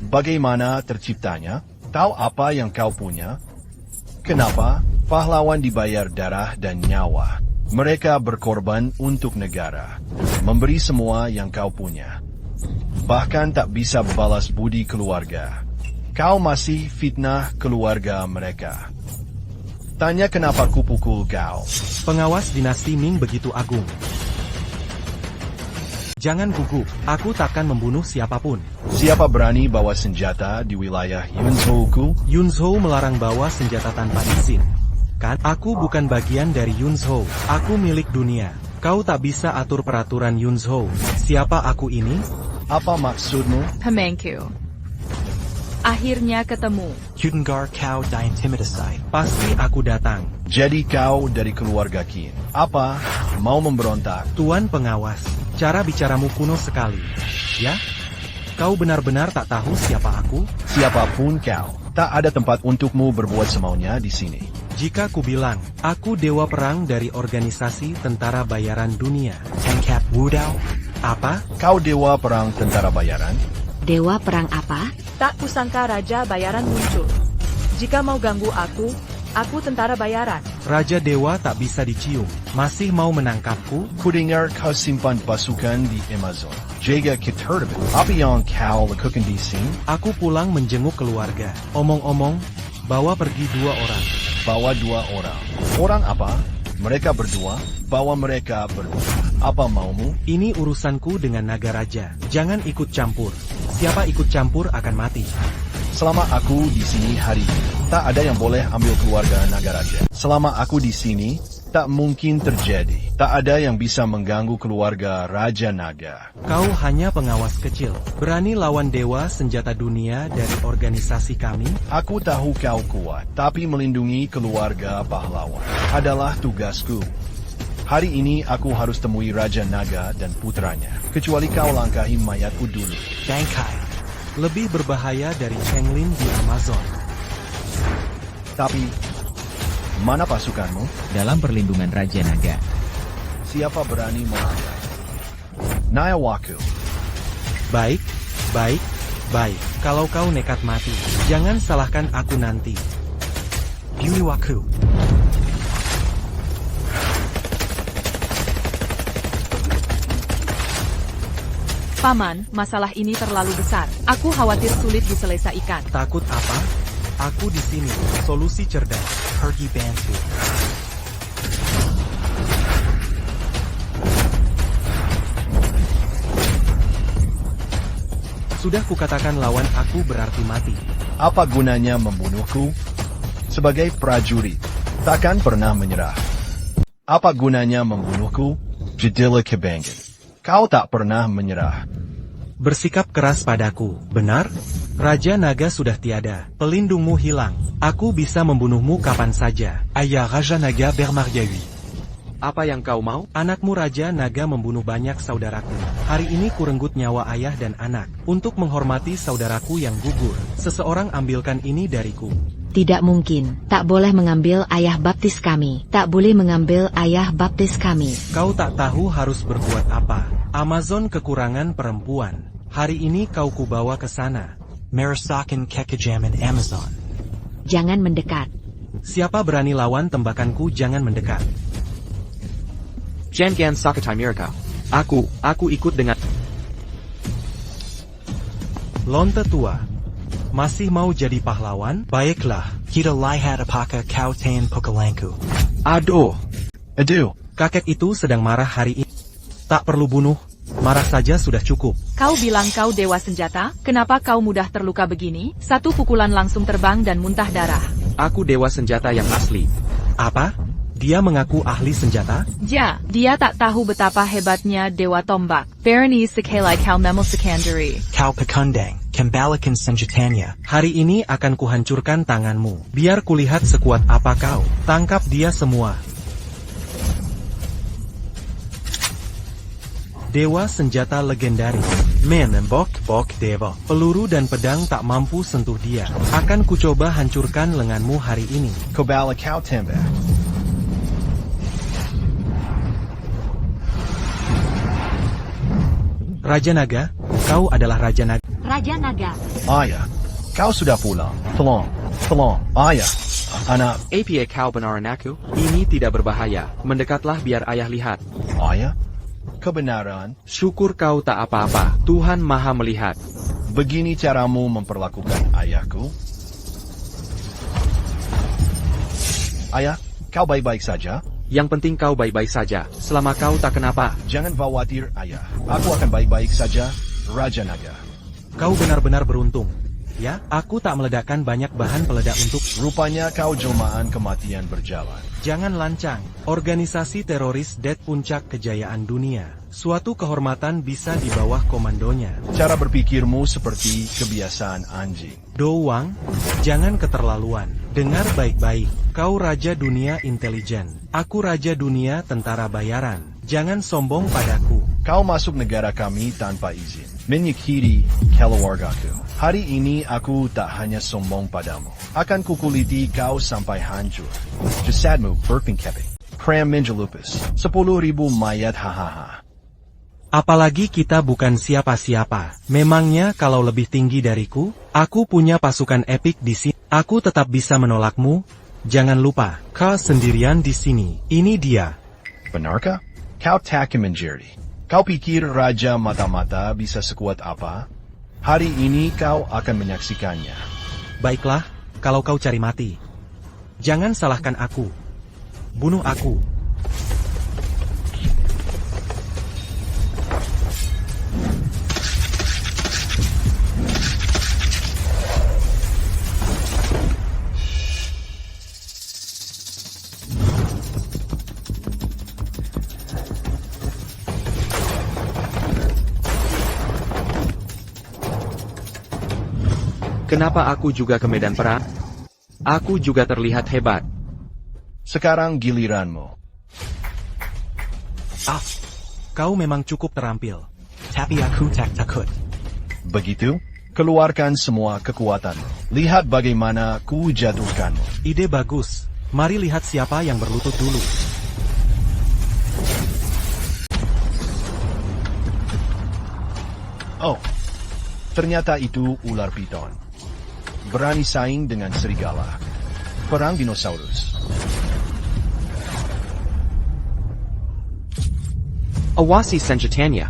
Bagaimana terciptanya? Tahu apa yang kau punya? Kenapa? Pahlawan dibayar darah dan nyawa. Mereka berkorban untuk negara. Memberi semua yang kau punya. Bahkan tak bisa balas budi keluarga. Kau masih fitnah keluarga mereka. Tanya kenapa ku pukul kau. Pengawas dinasti Ming begitu agung. Jangan gugup, aku takkan membunuh siapapun. Siapa berani bawa senjata di wilayah Yunzhou-ku? Yunzhou melarang bawa senjata tanpa izin. Kan, aku bukan bagian dari Yunzhou. Aku milik dunia. Kau tak bisa atur peraturan Yunzhou. Siapa aku ini? Apa maksudmu? Hemengku. Akhirnya ketemu. Yudengar Kau Diintimidasai. Pasti aku datang. Jadi kau dari keluarga Qin. Apa? Mau memberontak? Tuan pengawas, cara bicaramu kuno sekali. Ya? Kau benar-benar tak tahu siapa aku? Siapapun kau, tak ada tempat untukmu berbuat semaunya di sini. Jika ku bilang, aku dewa perang dari organisasi tentara bayaran dunia. Tenkat Wudao. Apa? Kau dewa perang tentara bayaran? Dewa perang apa? Tak kusangka Raja Bayaran muncul. Jika mau ganggu aku tentara bayaran. Raja Dewa tak bisa dicium. Masih mau menangkapku? Kudengar kau simpan pasukan di Amazon. Jaga ketertiban. Apa yang kau lakukan di sini? Aku pulang menjenguk keluarga. Omong-omong, bawa pergi 2 orang. Bawa 2 orang. Orang apa? Mereka berdua? Bawa mereka berdua. Apa maumu? Ini urusanku dengan naga raja. Jangan ikut campur. Siapa ikut campur akan mati. Selama aku di sini hari ini, tak ada yang boleh ambil keluarga naga raja. Selama aku di sini, tak mungkin terjadi. Tak ada yang bisa mengganggu keluarga Raja Naga. Kau hanya pengawas kecil. Berani lawan dewa senjata dunia dari organisasi kami? Aku tahu kau kuat, tapi melindungi keluarga pahlawan adalah tugasku. Hari ini aku harus temui Raja Naga dan putranya. Kecuali kau langkahi mayatku dulu. Dankai. Lebih berbahaya dari Chenglin di Amazon. Tapi, mana pasukanmu? Dalam perlindungan Raja Naga. Siapa berani melanggar? Nyawaku. Baik, baik, baik. Kalau kau nekat mati, jangan salahkan aku nanti. Buiwaku. Paman, masalah ini terlalu besar. Aku khawatir sulit diselesaikan. Takut apa? Aku di sini. Solusi cerdas. Pergi bantu. Sudah kukatakan lawan aku berarti mati. Apa gunanya membunuhku? Sebagai prajurit, takkan pernah menyerah. Apa gunanya membunuhku? Jadilah kebangan. Kau tak pernah menyerah. Bersikap keras padaku, benar? Raja Naga sudah tiada. Pelindungmu hilang. Aku bisa membunuhmu kapan saja. Ayah Raja Naga bermaryawi. Apa yang kau mau? Anakmu Raja Naga membunuh banyak saudaraku. Hari ini kurenggut nyawa ayah dan anak. Untuk menghormati saudaraku yang gugur, seseorang ambilkan ini dariku. Tidak mungkin. Tak boleh mengambil ayah baptis kami. Tak boleh mengambil ayah baptis kami. Kau tak tahu harus berbuat apa. Amazon kekurangan perempuan. Hari ini kau kubawa ke sana. Marasakan Kekajaman Amazon. Jangan mendekat. Siapa berani lawan tembakanku jangan mendekat. Jangan Sakatai Mirka. Aku ikut dengan... Lonte tua. Masih mau jadi pahlawan? Baiklah. Kita lihat apakah kau tahan pukulanku. Aduh. Kakek itu sedang marah hari ini. Tak perlu bunuh. Marah saja sudah cukup. Kau bilang kau dewa senjata, kenapa kau mudah terluka begini? Satu pukulan langsung terbang dan muntah darah. Aku dewa senjata yang asli. Apa? Dia mengaku ahli senjata? Ja, dia tak tahu betapa hebatnya dewa tombak. Berenice sekelai kau memel secondary. Kau pekundang, kembalikan senjatanya. Hari ini akan kuhancurkan tanganmu. Biar kulihat sekuat apa kau. Tangkap dia semua. Dewa senjata legendaris. Menembok dewa. Peluru dan pedang tak mampu sentuh dia. Akan kucoba hancurkan lenganmu hari ini. Kobala kau tembak. Raja Naga, kau adalah Raja Naga. Raja Naga. Ayah, kau sudah pulang. Tolong, ayah. Anak. APA kau benaran aku? Ini tidak berbahaya. Mendekatlah biar ayah lihat. Ayah? Kebenaran? Syukur kau tak apa-apa. Tuhan Maha melihat. Begini caramu memperlakukan ayahku? Ayah, kau baik-baik saja? Yang penting kau baik-baik saja. Selama kau tak kenapa. Jangan khawatir, ayah. Aku akan baik-baik saja, Raja Naga. Kau benar-benar beruntung. Ya, aku tak meledakkan banyak bahan peledak untuk... Rupanya kau jelmaan kematian berjalan. Jangan lancang. Organisasi teroris Dead puncak kejayaan dunia. Suatu kehormatan bisa di bawah komandonya. Cara berpikirmu seperti kebiasaan anjing. Do Wang, jangan keterlaluan. Dengar baik-baik. Kau Raja Dunia Intelijen. Aku Raja Dunia Tentara Bayaran. Jangan sombong padaku. Kau masuk negara kami tanpa izin. Menyakiti keluargaku. Hari ini aku tak hanya sombong padamu. Akan kukuliti kau sampai hancur. Jasadmu berpingkeping. Kram menjelupis. 10.000 mayat hahaha. Apalagi kita bukan siapa-siapa. Memangnya kalau lebih tinggi dariku, aku punya pasukan epik di sini. Aku tetap bisa menolakmu. Jangan lupa, kau sendirian di sini. Ini dia. Benarkah? Kau tak menjadi. Kau pikir Raja Mata-Mata bisa sekuat apa? Hari ini kau akan menyaksikannya. Baiklah, kalau kau cari mati. Jangan salahkan aku. Bunuh aku. Kenapa aku juga ke medan perang? Aku juga terlihat hebat. Sekarang giliranmu. Kau memang cukup terampil. Tapi aku tak takut. Begitu? Keluarkan semua kekuatanmu. Lihat bagaimana ku jatuhkanmu. Ide bagus. Mari lihat siapa yang berlutut dulu. Oh, ternyata itu ular piton. Berani saing dengan serigala. Perang dinosaurus. Awasi senjatanya.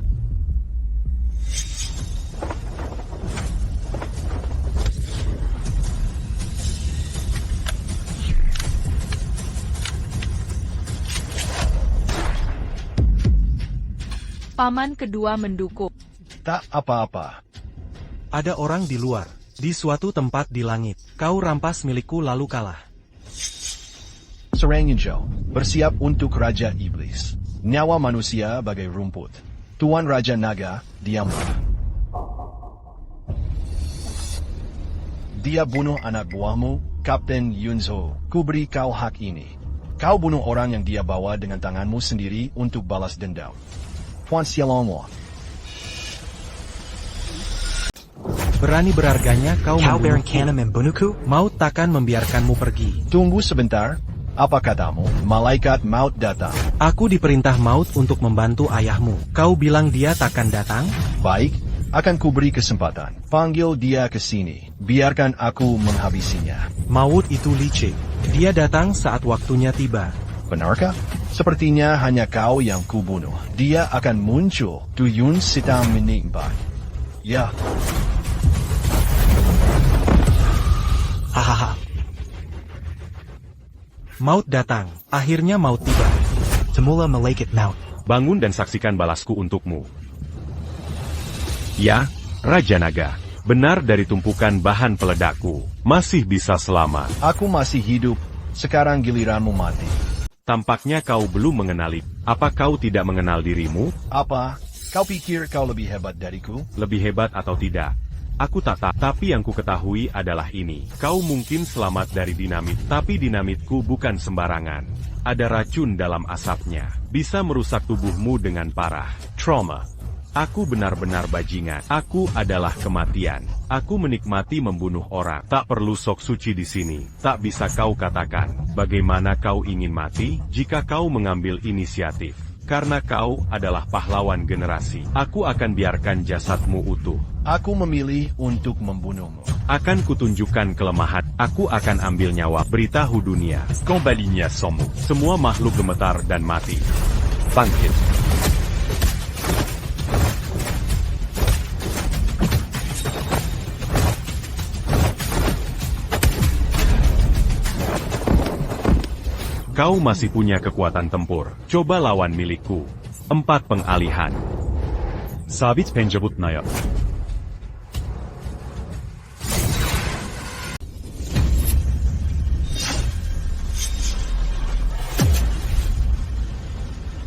Paman kedua mendukung. Tak apa-apa. Ada orang di luar, di suatu tempat di langit. Kau rampas milikku lalu kalah. Serang Yunzhou, bersiap untuk Raja Iblis. Nyawa manusia bagai rumput. Tuan Raja Naga, diamlah. Dia bunuh anak buahmu, Kapten Yunzhou. Ku beri kau hak ini. Kau bunuh orang yang dia bawa dengan tanganmu sendiri untuk balas dendam. Tuan Xiaolonghua. Berani berharganya kau Cow Baron membunuhku. Kana membunuhku? Maut takkan membiarkanmu pergi. Tunggu sebentar. Apa katamu? Malaikat maut datang. Aku diperintah maut untuk membantu ayahmu. Kau bilang dia takkan datang? Baik, akan kuberi kesempatan. Panggil dia ke sini. Biarkan aku menghabisinya. Maut itu licik. Dia datang saat waktunya tiba. Benarkah? Sepertinya hanya kau yang kubunuh. Dia akan muncul. Tuyun sedang menimba. Ya. Hahaha. Maut datang. Akhirnya maut tiba. Temula Malaikat Maut. Bangun dan saksikan balasku untukmu. Ya, Raja Naga. Benar dari tumpukan bahan peledakku. Masih bisa selamat. Aku masih hidup. Sekarang giliranmu mati. Tampaknya kau belum mengenali. Apa kau tidak mengenal dirimu? Apa? Kau pikir kau lebih hebat dariku? Lebih hebat atau tidak? Aku tak tahu, tapi yang ku ketahui adalah ini. Kau mungkin selamat dari dinamit, tapi dinamitku bukan sembarangan. Ada racun dalam asapnya. Bisa merusak tubuhmu dengan parah. Trauma. Aku benar-benar bajingan. Aku adalah kematian. Aku menikmati membunuh orang. Tak perlu sok suci di sini. Tak bisa kau katakan, bagaimana kau ingin mati, jika kau mengambil inisiatif. Karena kau adalah pahlawan generasi. Aku akan biarkan jasadmu utuh. Aku memilih untuk membunuhmu. Akan kutunjukkan kelemahan. Aku akan ambil nyawa. Beritahu dunia. Kembalinya somu. Semua makhluk gemetar dan mati. Bangkit. Kau masih punya kekuatan tempur. Coba lawan milikku. 4 pengalihan. Sabit penjabut naya.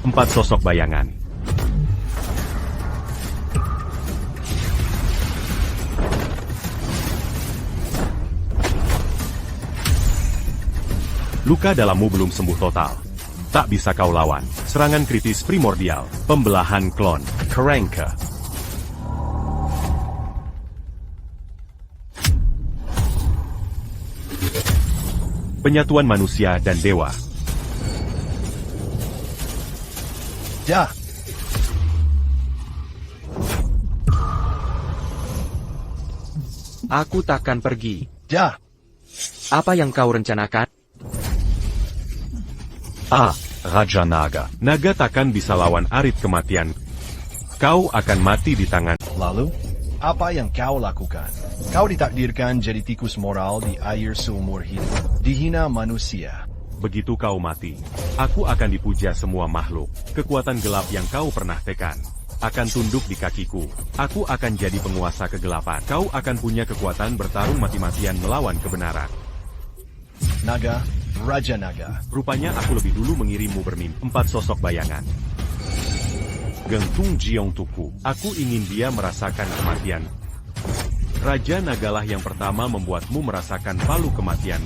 Empat sosok bayangan. Luka dalammu belum sembuh total. Tak bisa kau lawan. Serangan kritis primordial. Pembelahan klon. Kerangka. Penyatuan manusia dan dewa. Ya. Aku takkan pergi. Ya. Apa yang kau rencanakan? Raja Naga. Naga takkan bisa lawan arit kematian. Kau akan mati di tangan. Lalu, apa yang kau lakukan? Kau ditakdirkan jadi tikus moral di air seumur hidup. Dihina manusia. Begitu kau mati, aku akan dipuja semua makhluk. Kekuatan gelap yang kau pernah tekan akan tunduk di kakiku. Aku akan jadi penguasa kegelapan. Kau akan punya kekuatan bertarung mati-matian melawan kebenaran. Naga, Raja Naga. Rupanya aku lebih dulu mengirimmu bermimpi. 4 sosok bayangan. Gentung Jiong Tuku. Aku ingin dia merasakan kematian. Raja Nagalah yang pertama membuatmu merasakan palu kematian.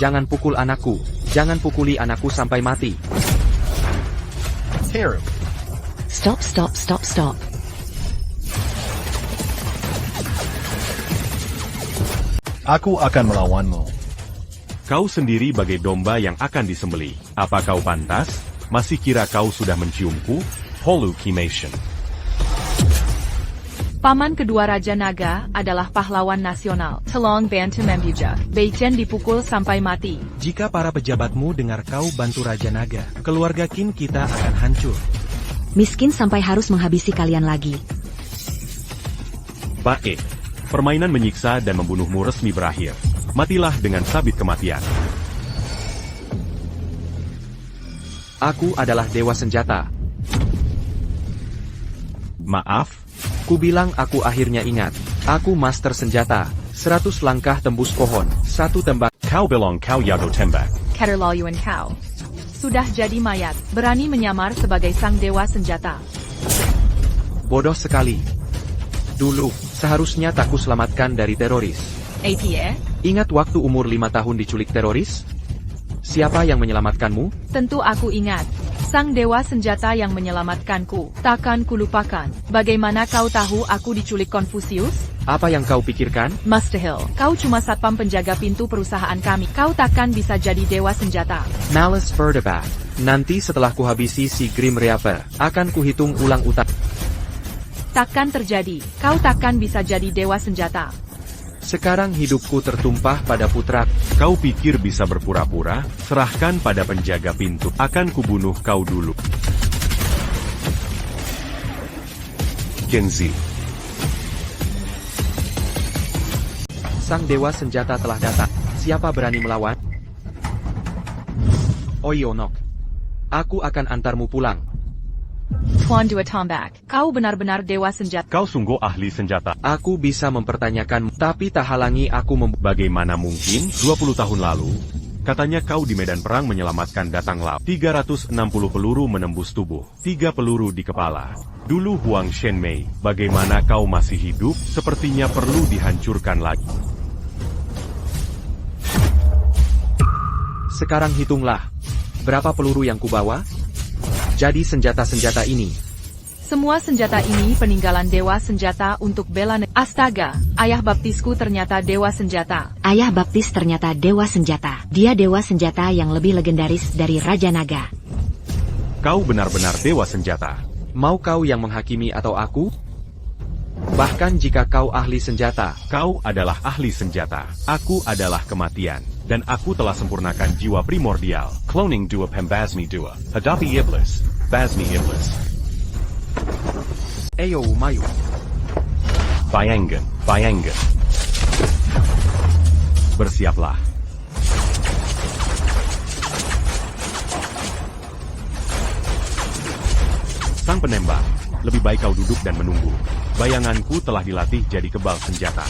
Jangan pukul anakku. Jangan pukuli anakku sampai mati. Teru. Stop, stop, stop, stop. Aku akan melawanmu. Kau sendiri bagai domba yang akan disembelih. Apa kau pantas? Masih kira kau sudah menciumku? Hallucination. Paman kedua Raja Naga adalah pahlawan nasional. Tolong bantu Membuja. Beichen dipukul sampai mati. Jika para pejabatmu dengar kau bantu Raja Naga, keluarga Qin kita akan hancur. Miskin sampai harus menghabisi kalian lagi. Baik. Permainan menyiksa dan membunuhmu resmi berakhir. Matilah dengan sabit kematian. Aku adalah Dewa Senjata. Maaf, Ku bilang aku akhirnya ingat. Aku Master Senjata. 100 langkah tembus pohon. 1 tembak. kau belong kau jago tembak. Keterlaluan kau. Sudah jadi mayat, berani menyamar sebagai sang Dewa Senjata. Bodoh sekali. Dulu, seharusnya tak ku selamatkan dari teroris. APA? Ingat waktu umur 5 tahun diculik teroris? Siapa yang menyelamatkanmu? Tentu aku ingat. Sang Dewa Senjata yang menyelamatkanku. Takkan kulupakan. Bagaimana kau tahu aku diculik Confucius? Apa yang kau pikirkan? Mustahil. Kau cuma satpam penjaga pintu perusahaan kami. Kau takkan bisa jadi Dewa Senjata. Malice Vertebat. Nanti setelah kuhabisi si Grim Reaper, akan kuhitung ulang utang. Takkan terjadi. Kau takkan bisa jadi Dewa Senjata. Sekarang hidupku tertumpah pada putra. Kau pikir bisa berpura-pura? Serahkan pada penjaga pintu. Akan kubunuh kau dulu. Genzi. Sang Dewa Senjata telah datang. Siapa berani melawan? Oyonok. Aku akan antarmu pulang. Tuan Dua Tombak, kau benar-benar Dewa Senjata. Kau sungguh ahli senjata. Aku bisa mempertanyakan, tapi tak halangi aku Bagaimana mungkin? 20 tahun lalu, katanya kau di medan perang menyelamatkan Datang Lao. 360 peluru menembus tubuh. 3 peluru di kepala. Dulu Huang Shenmei, bagaimana kau masih hidup? Sepertinya perlu dihancurkan lagi. Sekarang hitunglah. Berapa peluru yang kubawa? Jadi senjata-senjata ini. Semua senjata ini peninggalan Dewa Senjata untuk bela negara. Astaga, ayah baptisku ternyata Dewa Senjata. Ayah baptis ternyata Dewa Senjata. Dia Dewa Senjata yang lebih legendaris dari Raja Naga. Kau benar-benar Dewa Senjata. Mau kau yang menghakimi atau aku? Bahkan jika kau ahli senjata. Kau adalah ahli senjata. Aku adalah kematian. Dan aku telah sempurnakan jiwa primordial. Cloning Dua Pembasmi Dua. Hadapi Iblis. Basmi Iblis. Ayo Mayu. Bayangan. Bayangan. Bersiaplah. Sang penembak. Lebih baik kau duduk dan menunggu. Bayanganku telah dilatih jadi kebal senjata.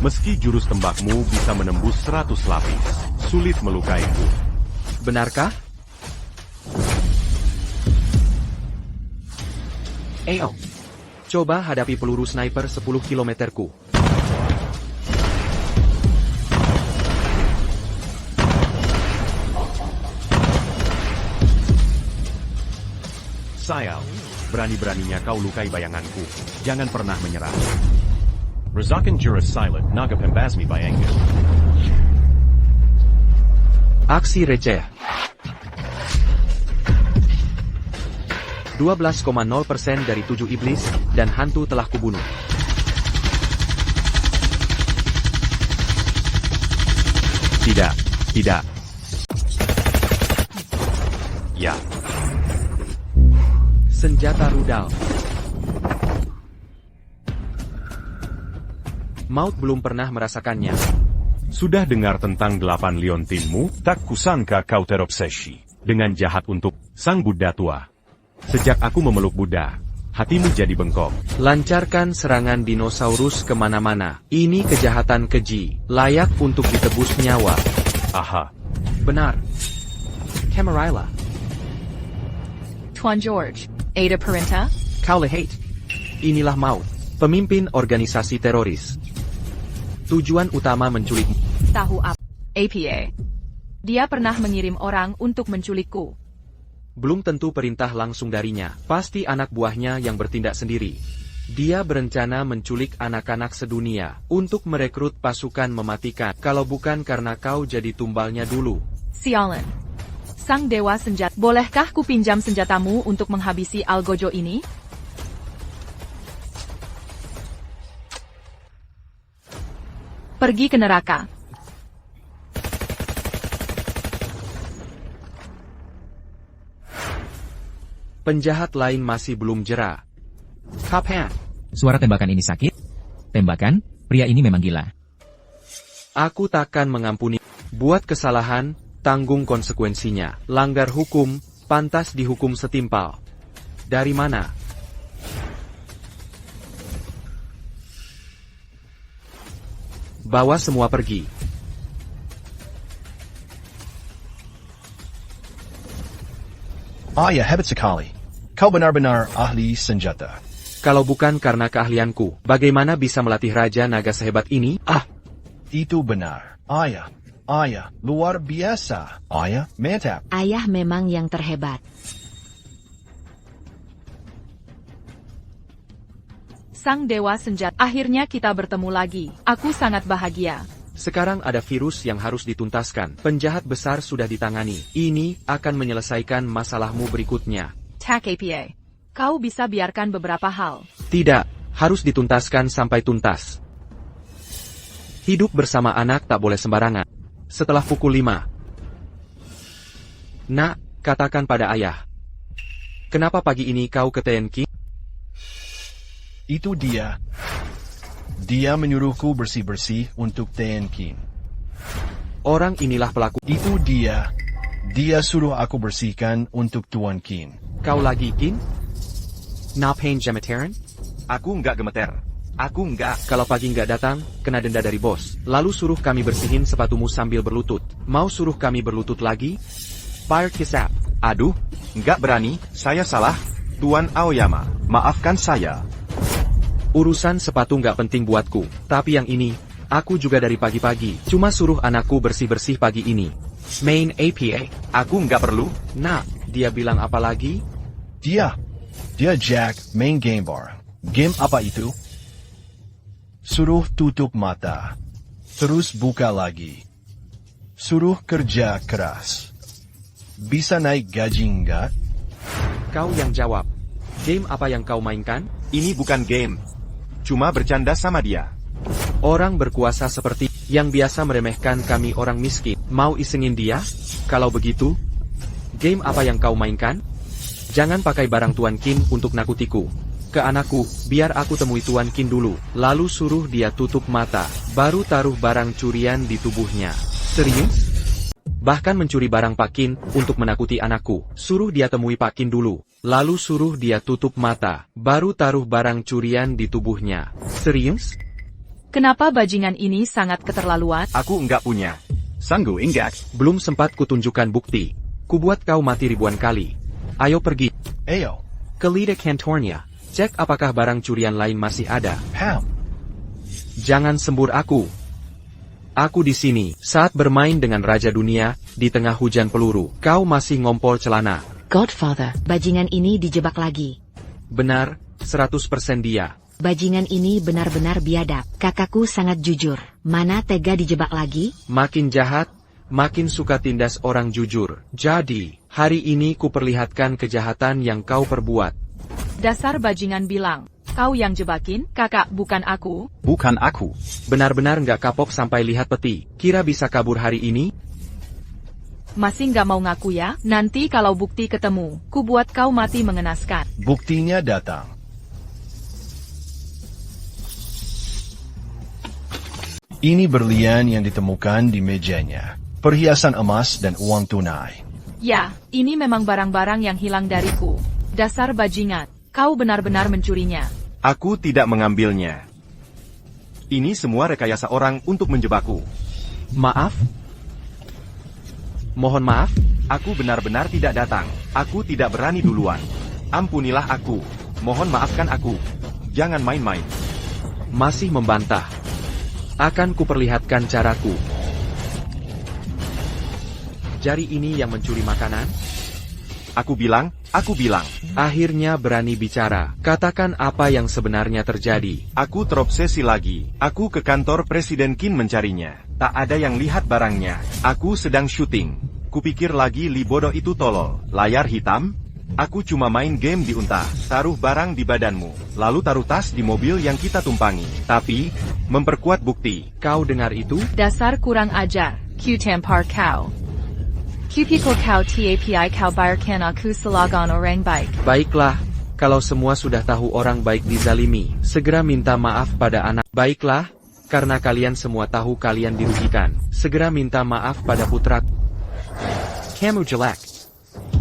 Meski jurus tembakmu bisa menembus 100 lapis, sulit melukaiku. Benarkah? Ayo. Coba hadapi peluru sniper 10 kilometerku. Sayang, berani-beraninya kau lukai bayanganku. Jangan pernah menyerah. Rasakan jurus silent Naga Pembasmi Bayangan. Aksi receh. 12,0% dari 7 iblis dan hantu telah kubunuh. Tidak, tidak. Ya. Senjata rudal. Maut belum pernah merasakannya. Sudah dengar tentang 8 liontinmu? Tak kusangka kau terobsesi dengan jahat untuk Sang Buddha tua. Sejak aku memeluk Buddha, hatimu jadi bengkok. Lancarkan serangan dinosaurus kemana-mana. Ini kejahatan keji, layak untuk ditebus nyawa. Aha. Benar. Camarilla. Tuan George, Ada Perintah? Kau lihat. Inilah Maut, pemimpin organisasi teroris. Tujuan utama menculik. Tahu apa? APA. Dia pernah mengirim orang untuk menculikku. Belum tentu perintah langsung darinya. Pasti anak buahnya yang bertindak sendiri. Dia berencana menculik anak-anak sedunia untuk merekrut pasukan mematikan. Kalau bukan karena kau jadi tumbalnya dulu. Sialan. Sang Dewa Senjata. Bolehkah ku pinjam senjatamu untuk menghabisi Algojo ini? Pergi ke neraka. Penjahat lain masih belum jera. Kapan? Suara tembakan ini sakit? Tembakan, pria ini memang gila. Aku takkan mengampuni. Buat kesalahan, tanggung konsekuensinya. Langgar hukum, pantas dihukum setimpal. Dari mana? Bawa semua pergi. Ya hebat sekali. Kau benar-benar ahli senjata. Kalau bukan karena keahlianku, bagaimana bisa melatih Raja Naga sehebat ini? Itu benar. Ayah, luar biasa. Ayah, mantap. Ayah memang yang terhebat. Sang Dewa Senjata. Akhirnya kita bertemu lagi. Aku sangat bahagia. Sekarang ada virus yang harus dituntaskan. Penjahat besar sudah ditangani. Ini akan menyelesaikan masalahmu berikutnya. Tak APA. Kau bisa biarkan beberapa hal. Tidak, harus dituntaskan sampai tuntas. Hidup bersama anak tak boleh sembarangan. Setelah pukul 5. Nak, katakan pada ayah. Kenapa pagi ini kau ke TNK? Itu dia. Dia menyuruhku bersih-bersih untuk TNK. Orang inilah pelaku. Itu dia. Dia suruh aku bersihkan untuk Tuan Kin. Kau lagi, Kin? Ngapain gemeteran? Aku nggak gemeter. Aku nggak. Kalau pagi nggak datang, kena denda dari bos. Lalu suruh kami bersihin sepatumu sambil berlutut. Mau suruh kami berlutut lagi? Fire kisap. Aduh, nggak berani, saya salah. Tuan Aoyama, maafkan saya. Urusan sepatu nggak penting buatku. Tapi yang ini, aku juga dari pagi-pagi. Cuma suruh anakku bersih-bersih pagi ini. Main APA. Aku nggak perlu. Nah, dia bilang apa lagi? Dia Jack main game bar. Game apa itu? Suruh tutup mata. Terus buka lagi. Suruh kerja keras. Bisa naik gaji nggak? Kau yang jawab. Game apa yang kau mainkan? Ini bukan game. Cuma bercanda sama dia. Orang berkuasa seperti yang biasa meremehkan kami orang miskin. Mau isengin dia? Kalau begitu, game apa yang kau mainkan? Jangan pakai barang Tuan Kin untuk nakutiku. Ke anakku, biar aku temui Tuan Kin dulu. Lalu suruh dia tutup mata. Baru taruh barang curian di tubuhnya. Serius? Bahkan mencuri barang Pak Kin untuk menakuti anakku. Suruh dia temui Pak Kin dulu. Lalu suruh dia tutup mata. Baru taruh barang curian di tubuhnya. Serius? Kenapa bajingan ini sangat keterlaluan? Aku enggak punya. Sanggu enggak. Belum sempat kutunjukkan bukti. Kubuat kau mati ribuan kali. Ayo pergi. Ayo. Ke lidah kantornya. Cek apakah barang curian lain masih ada. Ham. Jangan sembur aku. Aku di sini, saat bermain dengan Raja Dunia, di tengah hujan peluru. Kau masih ngompol celana. Godfather, bajingan ini dijebak lagi. Benar, 100% dia. Bajingan ini benar-benar biadab. Kakakku sangat jujur. Mana tega dijebak lagi? Makin jahat, makin suka tindas orang jujur. Jadi, hari ini kuperlihatkan kejahatan yang kau perbuat. Dasar bajingan bilang. Kau yang jebakin, kakak, bukan aku. Bukan aku. Benar-benar nggak kapok sampai lihat peti. Kira bisa kabur hari ini? Masih nggak mau ngaku ya? Nanti kalau bukti ketemu, ku buat kau mati mengenaskan. Buktinya datang. Ini berlian yang ditemukan di mejanya. Perhiasan emas dan uang tunai. Ya, ini memang barang-barang yang hilang dariku. Dasar bajingan, kau benar-benar mencurinya. Aku tidak mengambilnya. Ini semua rekayasa orang untuk menjebakku. Maaf? Mohon maaf? Aku benar-benar tidak datang. Aku tidak berani duluan. Ampunilah aku. Mohon maafkan aku. Jangan main-main. Masih membantah. Akan kuperlihatkan caraku. Jari ini yang mencuri makanan? Aku bilang. Akhirnya berani bicara. Katakan apa yang sebenarnya terjadi. Aku terobsesi lagi. Aku ke kantor Presiden Kin mencarinya. Tak ada yang lihat barangnya. Aku sedang syuting. Kupikir lagi Li bodoh itu tolol. Layar hitam? Aku cuma main game di unta. Taruh barang di badanmu, lalu taruh tas di mobil yang kita tumpangi. Tapi, memperkuat bukti. Kau dengar itu? Dasar kurang ajar. Q tampar kau. Kupikul kau tapi kau biarkan aku selagon orang baik. Baiklah, kalau semua sudah tahu orang baik dizalimi, segera minta maaf pada anak. Baiklah, karena kalian semua tahu kalian dirugikan, segera minta maaf pada putraku. Kamu jelek.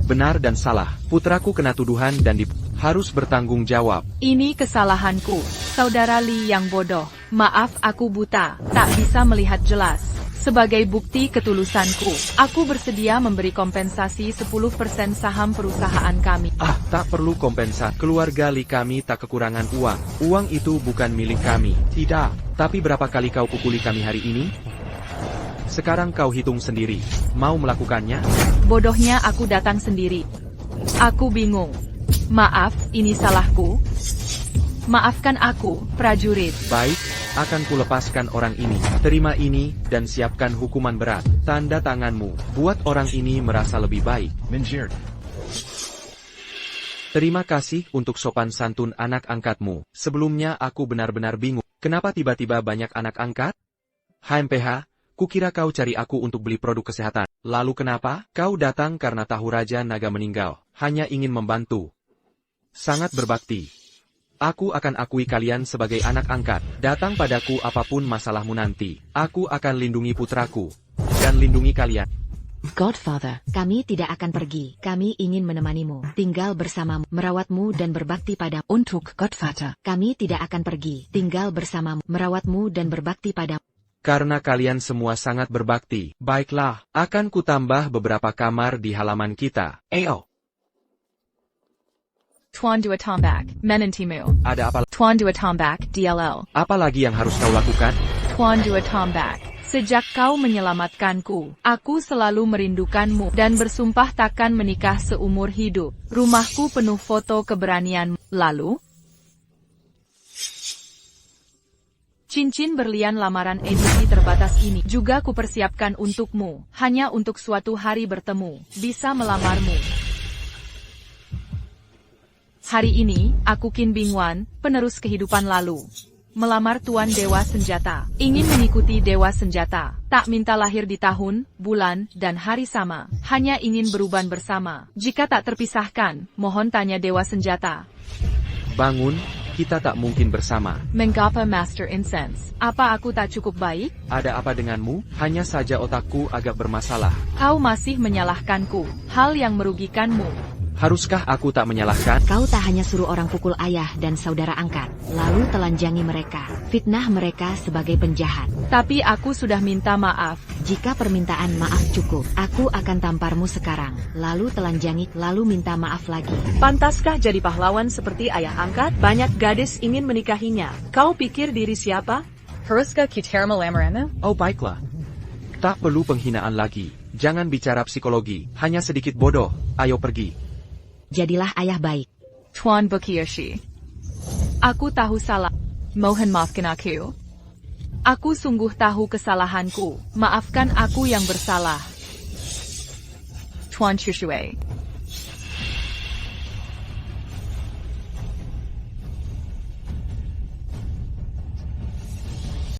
Benar dan salah, putraku kena tuduhan dan harus bertanggung jawab. Ini kesalahanku, saudara Lee yang bodoh. Maaf aku buta, tak bisa melihat jelas. Sebagai bukti ketulusanku, aku bersedia memberi kompensasi 10% saham perusahaan kami. Tak perlu kompensasi. Keluarga Lee kami tak kekurangan uang. Uang itu bukan milik kami. Tidak. Tapi berapa kali kau pukuli kami hari ini? Sekarang kau hitung sendiri. Mau melakukannya? Bodohnya aku datang sendiri. Aku bingung. Maaf, ini salahku. Maafkan aku, prajurit. Baik, akan kulepaskan orang ini. Terima ini, dan siapkan hukuman berat. Tanda tanganmu, buat orang ini merasa lebih baik. Minjir. Terima kasih untuk sopan santun anak angkatmu. Sebelumnya aku benar-benar bingung. Kenapa tiba-tiba banyak anak angkat? HMPH, kukira kau cari aku untuk beli produk kesehatan. Lalu kenapa? Kau datang karena tahu Raja Naga meninggal. Hanya ingin membantu. Sangat berbakti. Aku akan akui kalian sebagai anak angkat. Datang padaku apapun masalahmu nanti. Aku akan lindungi putraku. Dan lindungi kalian. Godfather, kami tidak akan pergi. Kami ingin menemanimu, tinggal bersamamu, merawatmu dan berbakti pada. Untuk Godfather. Kami tidak akan pergi, tinggal bersamamu, merawatmu dan berbakti pada. Karena kalian semua sangat berbakti. Baiklah, akan kutambah beberapa kamar di halaman kita. Ayo. Tuan Dua Tombak, Menentimu. Ada apa? Tuan Dua Tombak, DLL. Apa lagi yang harus kau lakukan? Tuan Dua Tombak, sejak kau menyelamatkanku, aku selalu merindukanmu dan bersumpah takkan menikah seumur hidup. Rumahku penuh foto keberanian. Lalu? Cincin berlian lamaran edisi terbatas ini juga kupersiapkan untukmu, hanya untuk suatu hari bertemu, bisa melamarmu. Hari ini, aku Qin Bingwan, penerus kehidupan lalu. Melamar Tuan Dewa Senjata. Ingin mengikuti Dewa Senjata. Tak minta lahir di tahun, bulan, dan hari sama. Hanya ingin beruban bersama. Jika tak terpisahkan, mohon tanya Dewa Senjata. Bangun, kita tak mungkin bersama. Mengapa Master Incense? Apa aku tak cukup baik? Ada apa denganmu? Hanya saja otakku agak bermasalah. Kau masih menyalahkanku. Hal yang merugikanmu. Haruskah aku tak menyalahkan? Kau tak hanya suruh orang pukul ayah dan saudara angkat, lalu telanjangi mereka, fitnah mereka sebagai penjahat. Tapi aku sudah minta maaf. Jika permintaan maaf cukup, aku akan tamparmu sekarang, lalu telanjangi, lalu minta maaf lagi. Pantaskah jadi pahlawan seperti ayah angkat? Banyak gadis ingin menikahinya. Kau pikir diri siapa? Haruskah kita melamaramu? Oh baiklah. Tak perlu penghinaan lagi. Jangan bicara psikologi. Hanya sedikit bodoh. Ayo pergi. Jadilah ayah baik. Tuan Bukiyoshi. Aku tahu salah. Mohon maafkan aku. Aku sungguh tahu kesalahanku. Maafkan aku yang bersalah. Tuan Shushui.